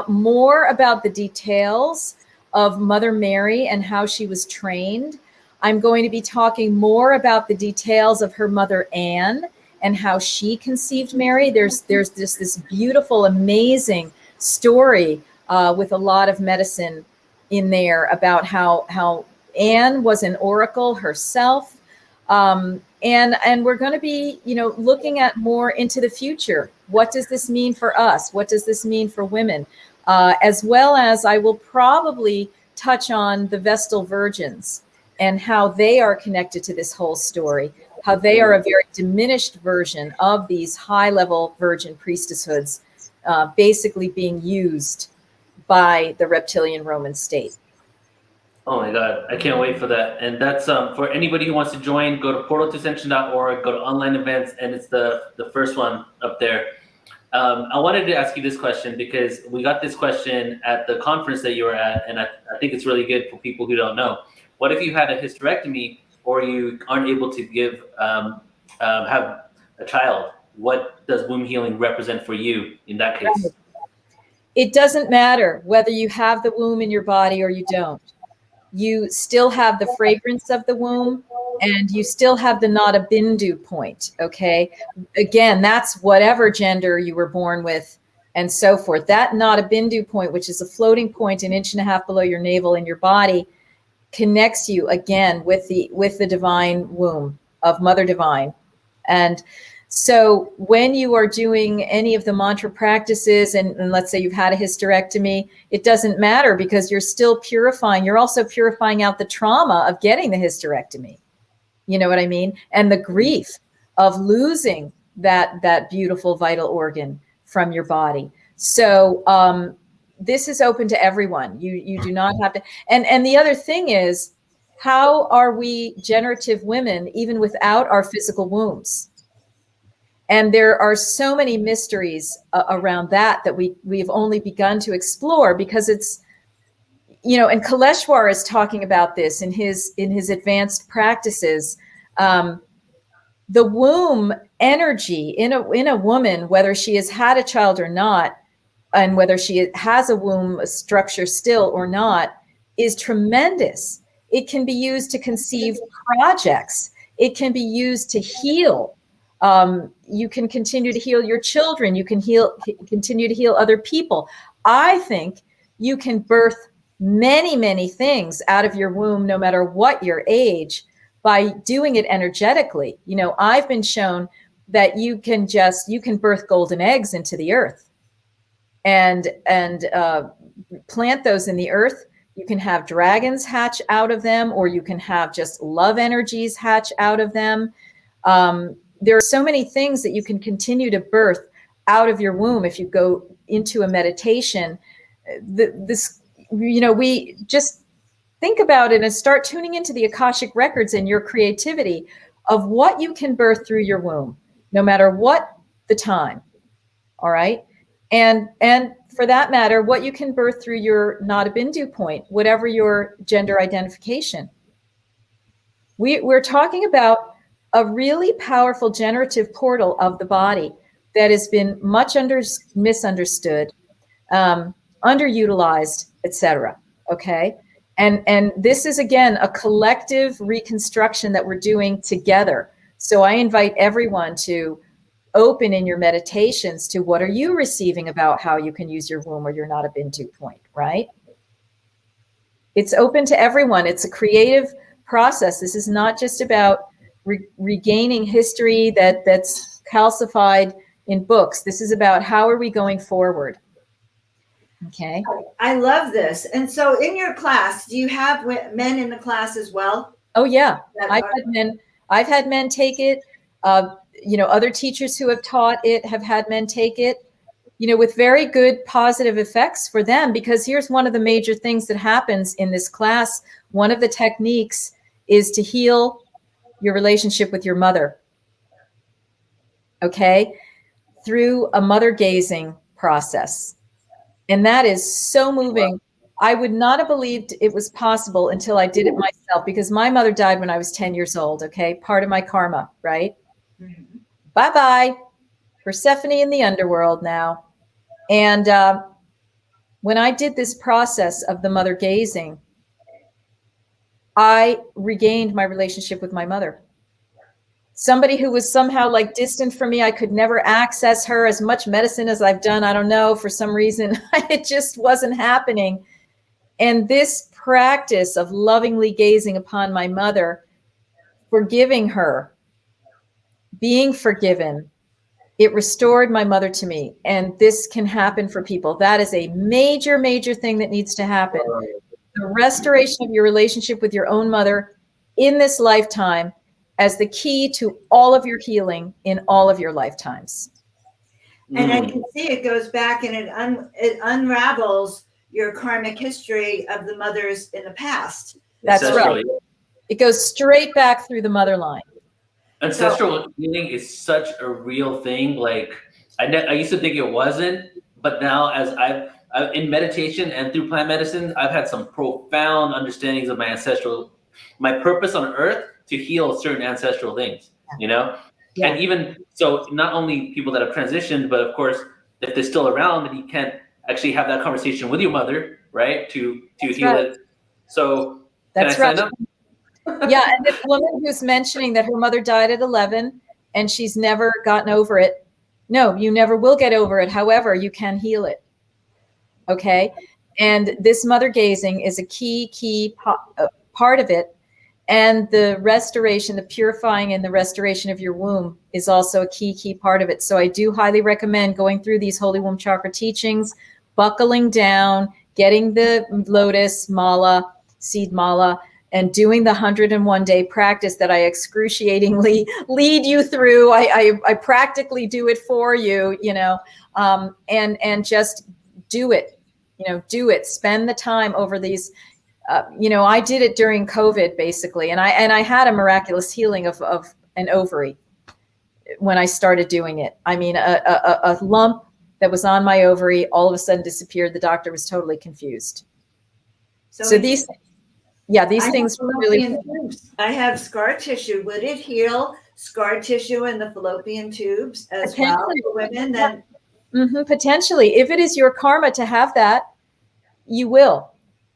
Speaker 3: more about the details of Mother Mary and how she was trained. I'm going to be talking more about the details of her mother Anne and how she conceived Mary. There's just this beautiful, amazing story with a lot of medicine in there about how Anne was an oracle herself. And we're going to be, looking at more into the future. What does this mean for us? What does this mean for women? As well as I will probably touch on the Vestal Virgins and how they are connected to this whole story, how they are a very diminished version of these high-level virgin priestesshoods, basically being used by the reptilian Roman state.
Speaker 2: Oh my God, I can't wait for that. And that's for anybody who wants to join, go to portaltoascension.org, go to online events, and it's the first one up there. I wanted to ask you this question because we got this question at the conference that you were at, and I think it's really good for people who don't know. What if you had a hysterectomy or you aren't able to have a child, what does womb healing represent for you in that case?
Speaker 3: It doesn't matter whether you have the womb in your body or you don't. You still have the fragrance of the womb, and you still have the Nada Bindu point, okay? Again, that's whatever gender you were born with and so forth. That Nada Bindu point, which is a floating point 1.5 inches below your navel in your body, connects you again with the divine womb of Mother Divine. And so when you are doing any of the mantra practices, and let's say you've had a hysterectomy, it doesn't matter because you're still purifying. You're also purifying out the trauma of getting the hysterectomy. You know what I mean? And the grief of losing that beautiful vital organ from your body. So this is open to everyone. You do not have to. And the other thing is, how are we generative women even without our physical wombs? And there are so many mysteries around that we've only begun to explore, because it's, you know, and Kaleshwar is talking about this in his advanced practices. The womb energy in a woman, whether she has had a child or not, and whether she has a womb structure still or not, is tremendous. It can be used to conceive projects. It can be used to heal. You can continue to heal your children. You can continue to heal other people. I think you can birth many, many things out of your womb, no matter what your age, by doing it energetically. You know, I've been shown that you can birth golden eggs into the earth and plant those in the earth. You can have dragons hatch out of them, or you can have just love energies hatch out of them. There are so many things that you can continue to birth out of your womb if you go into a meditation. We just think about it and start tuning into the Akashic records and your creativity of what you can birth through your womb, no matter what the time. All right. And for that matter, what you can birth through your Nada Bindu point, whatever your gender identification. We're talking about a really powerful generative portal of the body that has been much misunderstood, underutilized, etc. Okay. And this is, again, a collective reconstruction that we're doing together. So I invite everyone to open in your meditations to what are you receiving about how you can use your womb or your Nada Bindu point, right? It's open to everyone. It's a creative process. This is not just about regaining history that's calcified in books. This is about how are we going forward. Okay.
Speaker 1: I love this. And so in your class, do you have men in the class as well?
Speaker 3: Oh yeah. I've had men take it. Other teachers who have taught it have had men take it, with very good positive effects for them, because here's one of the major things that happens in this class. One of the techniques is to heal your relationship with your mother. Okay. Through a mother gazing process. And that is so moving. I would not have believed it was possible until I did it myself, because my mother died when I was 10 years old. Okay. Part of my karma, right? Mm-hmm. Bye-bye. Persephone in the underworld now. And when I did this process of the mother gazing, I regained my relationship with my mother. Somebody who was somehow like distant from me, I could never access her. As much medicine as I've done, I don't know, for some reason, it just wasn't happening. And this practice of lovingly gazing upon my mother, forgiving her, being forgiven, it restored my mother to me. And this can happen for people. That is a major, major thing that needs to happen. The restoration of your relationship with your own mother in this lifetime as the key to all of your healing in all of your lifetimes.
Speaker 1: And I can see it goes back and it unravels your karmic history of the mothers in the past.
Speaker 3: That's right. It goes straight back through the mother line.
Speaker 2: Ancestral healing is such a real thing. Like I used to think it wasn't, but now as I've in meditation and through plant medicine, I've had some profound understandings of my purpose on earth to heal certain ancestral things, you know?
Speaker 3: Yeah.
Speaker 2: And even so, not only people that have transitioned, but of course, if they're still around, then you can't actually have that conversation with your mother, right? To
Speaker 3: That's
Speaker 2: heal
Speaker 3: right.
Speaker 2: it. So
Speaker 3: That's
Speaker 2: can I
Speaker 3: right.
Speaker 2: sign up?
Speaker 3: Yeah, and this woman who's mentioning that her mother died at 11 and she's never gotten over it. No, you never will get over it. However, you can heal it. Okay. And this mother gazing is a key part of it. And the restoration, the purifying and the restoration of your womb is also a key part of it. So I do highly recommend going through these Holy Womb Chakra teachings, buckling down, getting the lotus mala, seed mala, and doing the 101-day practice that I excruciatingly lead you through. I practically do it for you, you know, and just do it, you know, do it. Spend the time over these. You know, I did it during COVID basically, and I had a miraculous healing of an ovary when I started doing it. I mean, a lump that was on my ovary all of a sudden disappeared. The doctor was totally confused. So these things really.
Speaker 1: I have scar tissue. Would it heal scar tissue in the fallopian tubes as well for women? Then
Speaker 3: potentially, if it is your karma to have that, you will.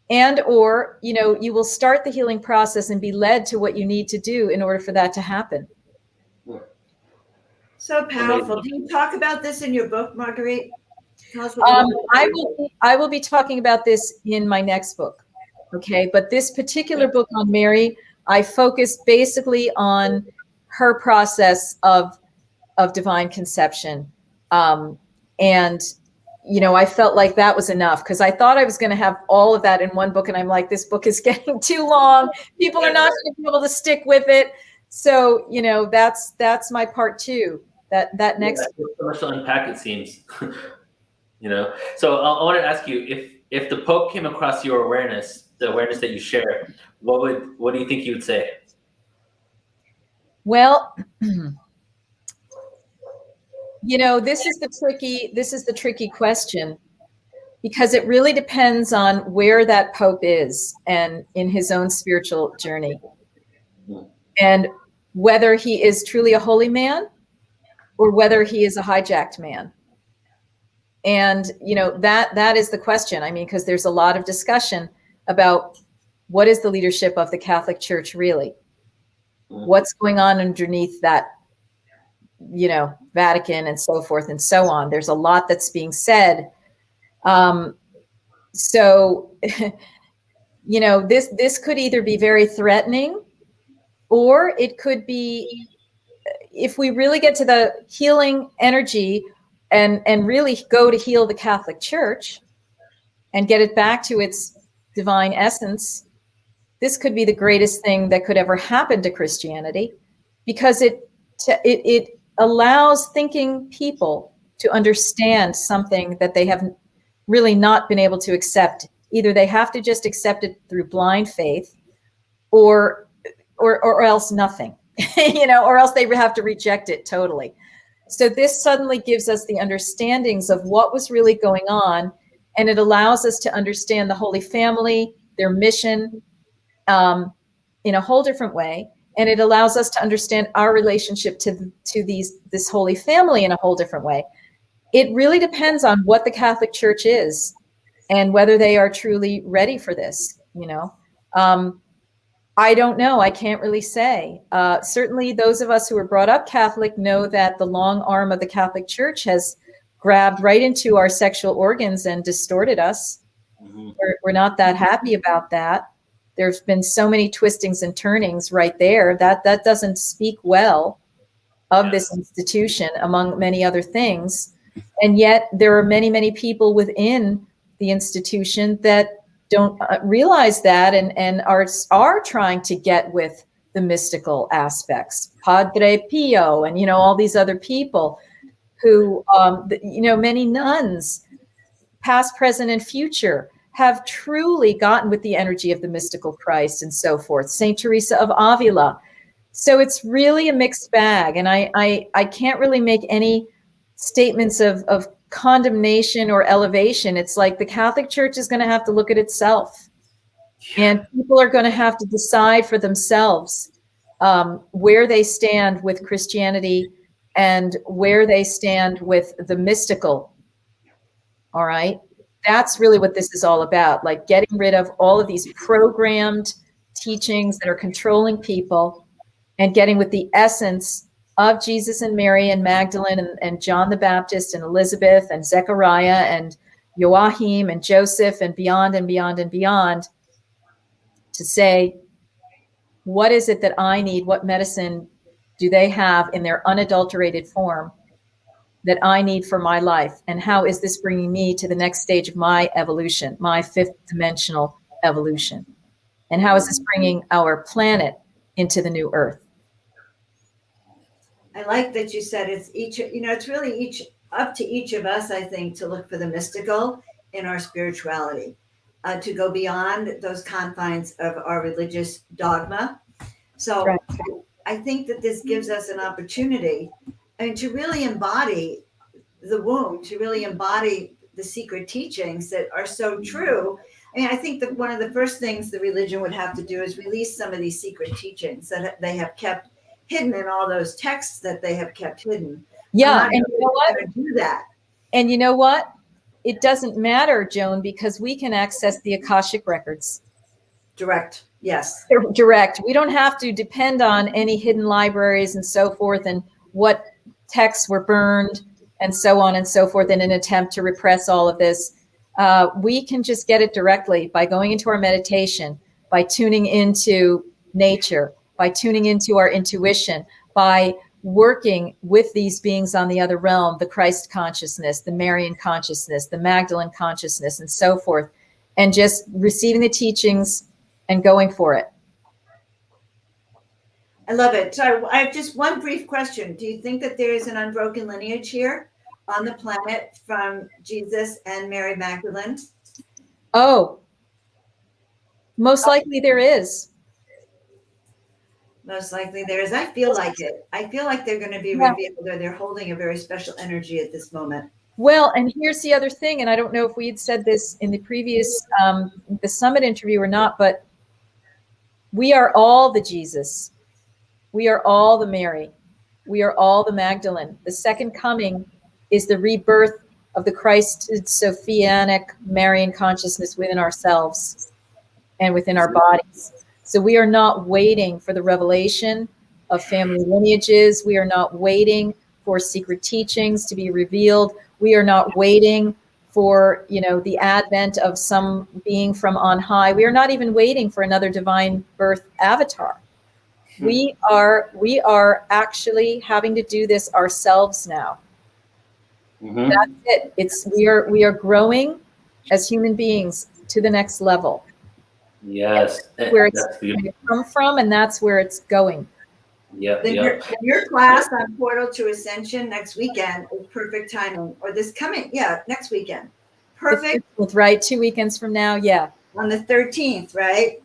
Speaker 3: And or, you know, you will start the healing process and be led to what you need to do in order for that to happen.
Speaker 1: So powerful. Do you talk about this in your book, Marguerite?
Speaker 3: I will be talking about this in my next book. Okay. But this particular book on Mary, I focus basically on her process of divine conception. And you know, I felt like that was enough because I thought I was going to have all of that in one book. And I'm like, this book is getting too long. People are not going to be able to stick with it. So, you know, that's my part two, that next.
Speaker 2: So much to unpack, it seems, you know? So I want to ask you, if the Pope came across your awareness, the awareness that you share, what do you think he would say?
Speaker 3: Well, you know, this is the tricky question, because it really depends on where that Pope is and in his own spiritual journey, and whether he is truly a holy man or whether he is a hijacked man. And, you know, that is the question. I mean, because there's a lot of discussion about what is the leadership of the Catholic Church really? What's going on underneath that, you know, Vatican and so forth and so on. There's a lot that's being said. So, you know, this could either be very threatening, or it could be, if we really get to the healing energy and really go to heal the Catholic Church and get it back to its divine essence, this could be the greatest thing that could ever happen to Christianity, because it allows thinking people to understand something that they have really not been able to accept. Either they have to just accept it through blind faith, or else nothing, you know, or else they have to reject it totally. So this suddenly gives us the understandings of what was really going on, and it allows us to understand the Holy Family, their mission, in a whole different way. And it allows us to understand our relationship to this Holy Family in a whole different way. It really depends on what the Catholic Church is and whether they are truly ready for this, you know. I don't know. I can't really say. Certainly those of us who were brought up Catholic know that the long arm of the Catholic Church has grabbed right into our sexual organs and distorted us. Mm-hmm. We're not that happy about that. There's been so many twistings and turnings right there that doesn't speak well of this institution, among many other things. And yet there are many, many people within the institution that don't realize that and are trying to get with the mystical aspects. Padre Pio and, you know, all these other people who, you know, many nuns, past, present, and future, have truly gotten with the energy of the mystical Christ and so forth. Saint Teresa of Avila. So it's really a mixed bag. And I can't really make any statements of condemnation or elevation. It's like the Catholic Church is going to have to look at itself. And people are going to have to decide for themselves where they stand with Christianity and where they stand with the mystical. All right. That's really what this is all about. Like getting rid of all of these programmed teachings that are controlling people and getting with the essence of Jesus and Mary and Magdalene and John the Baptist and Elizabeth and Zechariah and Joachim and Joseph and beyond and beyond and beyond, to say, what is it that I need? What medicine do they have in their unadulterated form that I need for my life? And how is this bringing me to the next stage of my evolution, my fifth dimensional evolution? And how is this bringing our planet into the new earth?
Speaker 1: I like that you said it's each, it's really each up to each of us, I think, to look for the mystical in our spirituality, to go beyond those confines of our religious dogma. So
Speaker 3: Right.
Speaker 1: I think that this gives us an opportunity, to really embody the womb, to really embody the secret teachings that are so true. I think that one of the first things the religion would have to do is release some of these secret teachings that they have kept hidden in all those texts that they have kept hidden.
Speaker 3: Yeah.
Speaker 1: And you know what? Do that.
Speaker 3: And you know what? It doesn't matter, Joan, because we can access the Akashic records.
Speaker 1: Direct. Yes.
Speaker 3: Direct. We don't have to depend on any hidden libraries and so forth and what texts were burned and so on and so forth in an attempt to repress all of this. We can just get it directly by going into our meditation, by tuning into nature, by tuning into our intuition, by working with these beings on the other realm, the Christ consciousness, the Marian consciousness, the Magdalene consciousness, and so forth, and just receiving the teachings and going for it.
Speaker 1: I love it. So I have just one brief question. Do you think that there is an unbroken lineage here on the planet from Jesus and Mary Magdalene?
Speaker 3: Oh, most likely there is.
Speaker 1: Most likely there is. I feel like it. I feel like they're going to be revealed, or they're holding a very special energy at this moment.
Speaker 3: Well, and here's the other thing, and I don't know if we had said this in the previous the summit interview or not, but we are all the Jesus. We are all the Mary. We are all the Magdalene. The second coming is the rebirth of the Christed Sophianic Marian consciousness within ourselves and within our bodies. So we are not waiting for the revelation of family lineages. We are not waiting for secret teachings to be revealed. We are not waiting for, the advent of some being from on high. We are not even waiting for another divine birth avatar. We are actually having to do this ourselves now. Mm-hmm. That's it. We are growing as human beings to the next level.
Speaker 2: Yes.
Speaker 3: That's where it's going to come from, and that's where it's going.
Speaker 2: Yeah.
Speaker 1: Your class on Portal to Ascension next weekend is perfect timing, or next weekend. Perfect.
Speaker 3: Right, 2 weekends from now. Yeah.
Speaker 1: On the 13th, right?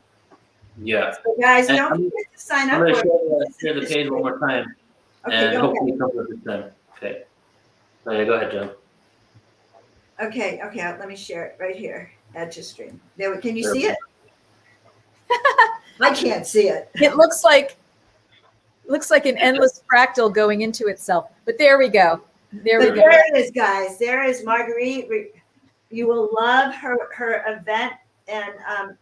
Speaker 2: Yeah.
Speaker 1: So guys, don't forget to sign up.
Speaker 2: I'm going to share the page one more time.
Speaker 1: Okay,
Speaker 2: and hopefully it comes up this time. Okay. So yeah, go ahead, Joan.
Speaker 1: Okay. Let me share it right here. Add to stream. There, can you see it? I can't see it.
Speaker 3: It looks like an endless fractal going into itself. But there we go. There
Speaker 1: it is, guys. There is Marguerite. You will love her event, and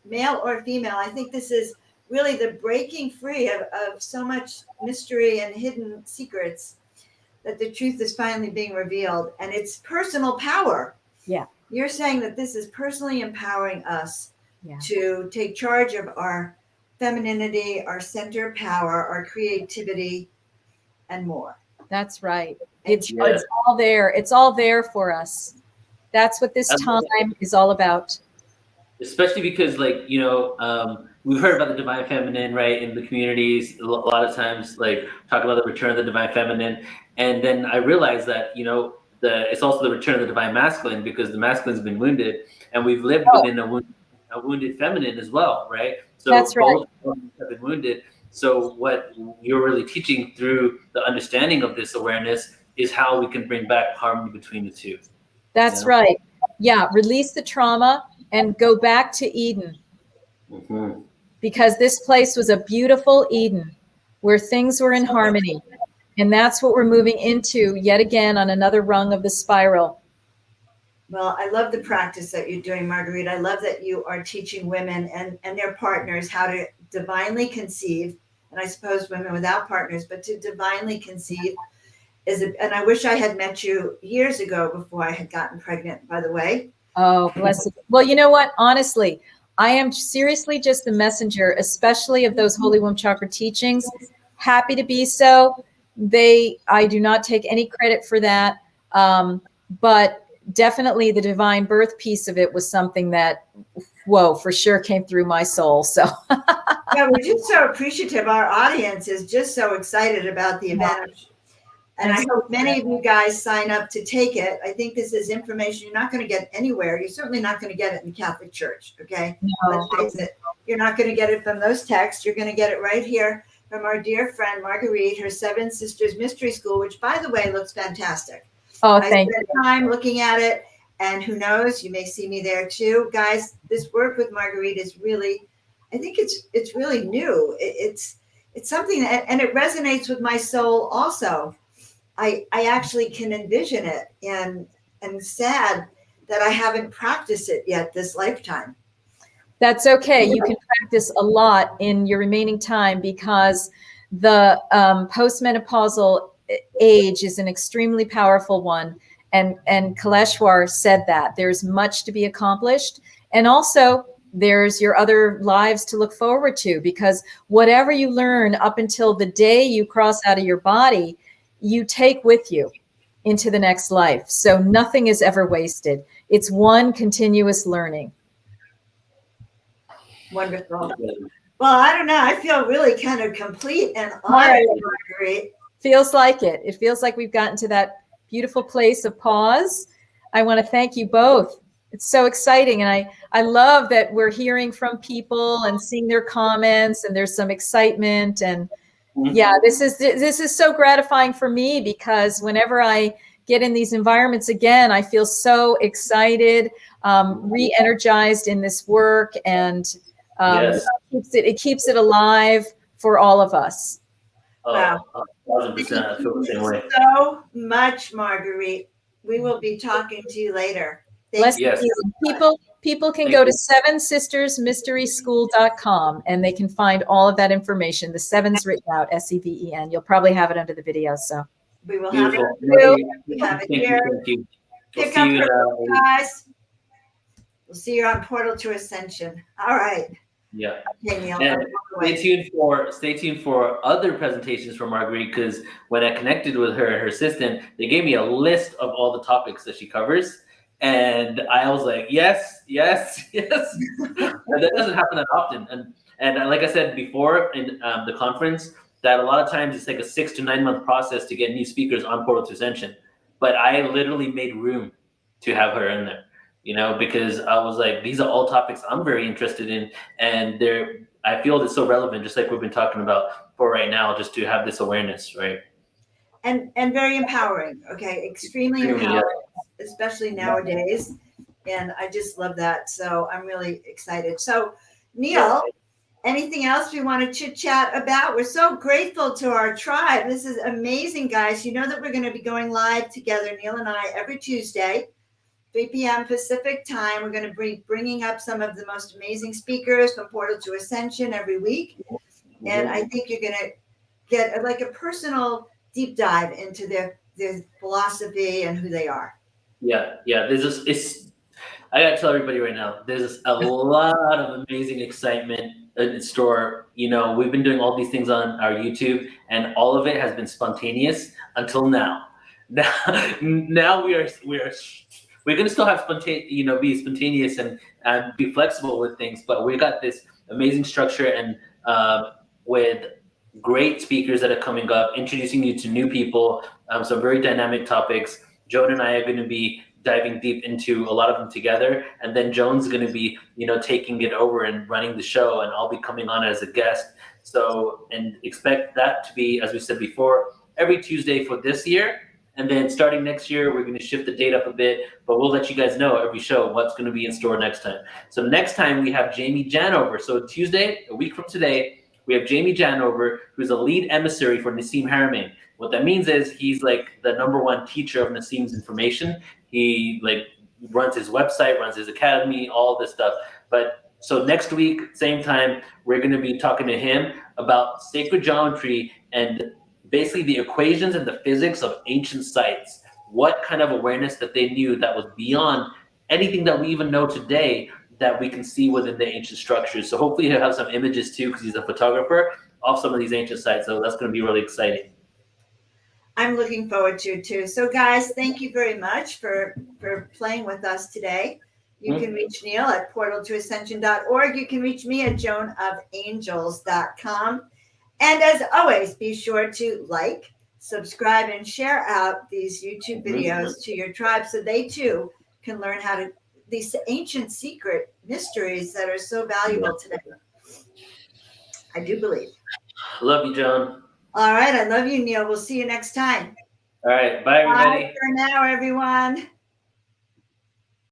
Speaker 1: male or female. I think this is really the breaking free of so much mystery and hidden secrets, that the truth is finally being revealed, and it's personal power.
Speaker 3: Yeah.
Speaker 1: You're saying that this is personally empowering us to take charge of our femininity, our center power, our creativity, and more.
Speaker 3: That's right. It's all there. It's all there for us. That's what this time is all about.
Speaker 2: Especially because, we've heard about the divine feminine, right, in the communities. A lot of times, talk about the return of the divine feminine. And then I realized that, it's also the return of the divine masculine, because the masculine's been wounded, and we've lived within a wounded feminine as well, right? So
Speaker 3: that's right.
Speaker 2: Both have been wounded. So what you're really teaching through the understanding of this awareness is how we can bring back harmony between the two.
Speaker 3: That's right. Yeah, release the trauma and go back to Eden.
Speaker 2: Mm-hmm.
Speaker 3: Because this place was a beautiful Eden. where things were in harmony. And that's what we're moving into yet again on another rung of the spiral.
Speaker 1: Well, I love the practice that you're doing, Marguerite. I love that you are teaching women and their partners how to divinely conceive, and I suppose women without partners, but to divinely conceive and I wish I had met you years ago before I had gotten pregnant, by the way.
Speaker 3: Oh, bless it. Well, you know what? Honestly, I am seriously just the messenger, especially of those Holy Womb Chakra teachings. Happy to be so. I do not take any credit for that. But definitely the divine birth piece of it was something that, whoa, for sure came through my soul. So
Speaker 1: yeah, we're just so appreciative. Our audience is just so excited about the event. And I hope many of you guys sign up to take it. I think this is information you're not going to get anywhere. You're certainly not going to get it in the Catholic Church. Okay.
Speaker 3: No.
Speaker 1: Let's face it. You're not going to get it from those texts. You're going to get it right here from our dear friend Marguerite, her Seven Sisters Mystery School, which, by the way, looks fantastic.
Speaker 3: Oh,
Speaker 1: I
Speaker 3: thank
Speaker 1: spent
Speaker 3: you.
Speaker 1: time looking at it, and who knows, you may see me there too. Guys, this work with Marguerite is really, I think it's really new. It's something that, and it resonates with my soul also. I actually can envision it, and sad that I haven't practiced it yet this lifetime.
Speaker 3: That's okay. You can practice a lot in your remaining time, because the postmenopausal age is an extremely powerful one. And Kaleshwar said that there's much to be accomplished. And also there's your other lives to look forward to, because whatever you learn up until the day you cross out of your body, you take with you into the next life. So nothing is ever wasted. It's one continuous learning.
Speaker 1: Wonderful. Well, I don't know. I feel really kind of complete and honored, Marguerite.
Speaker 3: Feels like it. It feels like we've gotten to that beautiful place of pause. I want to thank you both. It's so exciting. And I love that we're hearing from people and seeing their comments, and there's some excitement. And yeah, this is so gratifying for me, because whenever I get in these environments again, I feel so excited, re-energized in this work, and
Speaker 2: Yes.
Speaker 3: it keeps it alive for all of us.
Speaker 1: Wow.
Speaker 2: 1,000%. I feel the same way.
Speaker 1: So much, Marguerite. We will be talking to you later.
Speaker 3: Yes. People can go to sevensistersmysteryschool.com, and they can find all of that information. The seven's written out, SEVEN. You'll probably have it under the video. So
Speaker 1: we will have it. We have it here. Pick up your guys. We'll see you on Portal to Ascension. All right.
Speaker 2: Yeah.
Speaker 1: Okay, Neil,
Speaker 2: and stay tuned for other presentations from Marguerite, because when I connected with her and her assistant, they gave me a list of all the topics that she covers. And I was like, yes. And that doesn't happen that often. And like I said before in the conference, that a lot of times it's like a 6 to 9 month process to get new speakers on Portal to Ascension. But I literally made room to have her in there, because I was like, these are all topics I'm very interested in. And I feel it's so relevant, just like we've been talking about for right now, just to have this awareness, right?
Speaker 1: And very empowering. Okay. Extremely empowering. Especially nowadays. And I just love that. So I'm really excited. So Neil, anything else we want to chit chat about? We're so grateful to our tribe. This is amazing, guys. You know that we're going to be going live together, Neil and I, every Tuesday, 3 p.m. Pacific time. We're going to be bringing up some of the most amazing speakers from Portal to Ascension every week. And I think you're going to get like a personal deep dive into their philosophy and who they are.
Speaker 2: Yeah. I gotta tell everybody right now, there's a lot of amazing excitement in store. We've been doing all these things on our YouTube, and all of it has been spontaneous until now. Now we're gonna still have be spontaneous and be flexible with things, but we got this amazing structure, and with great speakers that are coming up, introducing you to new people, some very dynamic topics. Joan and I are going to be diving deep into a lot of them together, and then Joan's going to be, taking it over and running the show, and I'll be coming on as a guest. So, and expect that to be, as we said before, every Tuesday for this year, and then starting next year, we're going to shift the date up a bit, but we'll let you guys know every show what's going to be in store next time. So next time we have Jamie Janover. So Tuesday, a week from today, we have Jamie Janover, who's a lead emissary for Nassim Haramein. What that means is he's like the #1 teacher of Nassim's information. He like runs his website, runs his academy, all this stuff. But so next week, same time, we're going to be talking to him about sacred geometry and basically the equations and the physics of ancient sites. What kind of awareness that they knew that was beyond anything that we even know today that we can see within the ancient structures. So hopefully he'll have some images too, because he's a photographer, of some of these ancient sites. So that's going to be really exciting.
Speaker 1: I'm looking forward to it too. So guys, thank you very much for playing with us today. You can reach Neil at portaltoascension.org. You can reach me at joanofangels.com. And as always, be sure to like, subscribe, and share out these YouTube videos to your tribe so they too can learn how to, these ancient secret mysteries that are so valuable today. I do believe.
Speaker 2: Love you, Joan.
Speaker 1: All right. I love you, Neil. We'll see you next time.
Speaker 2: All right. Bye, everybody.
Speaker 1: Bye for now, everyone.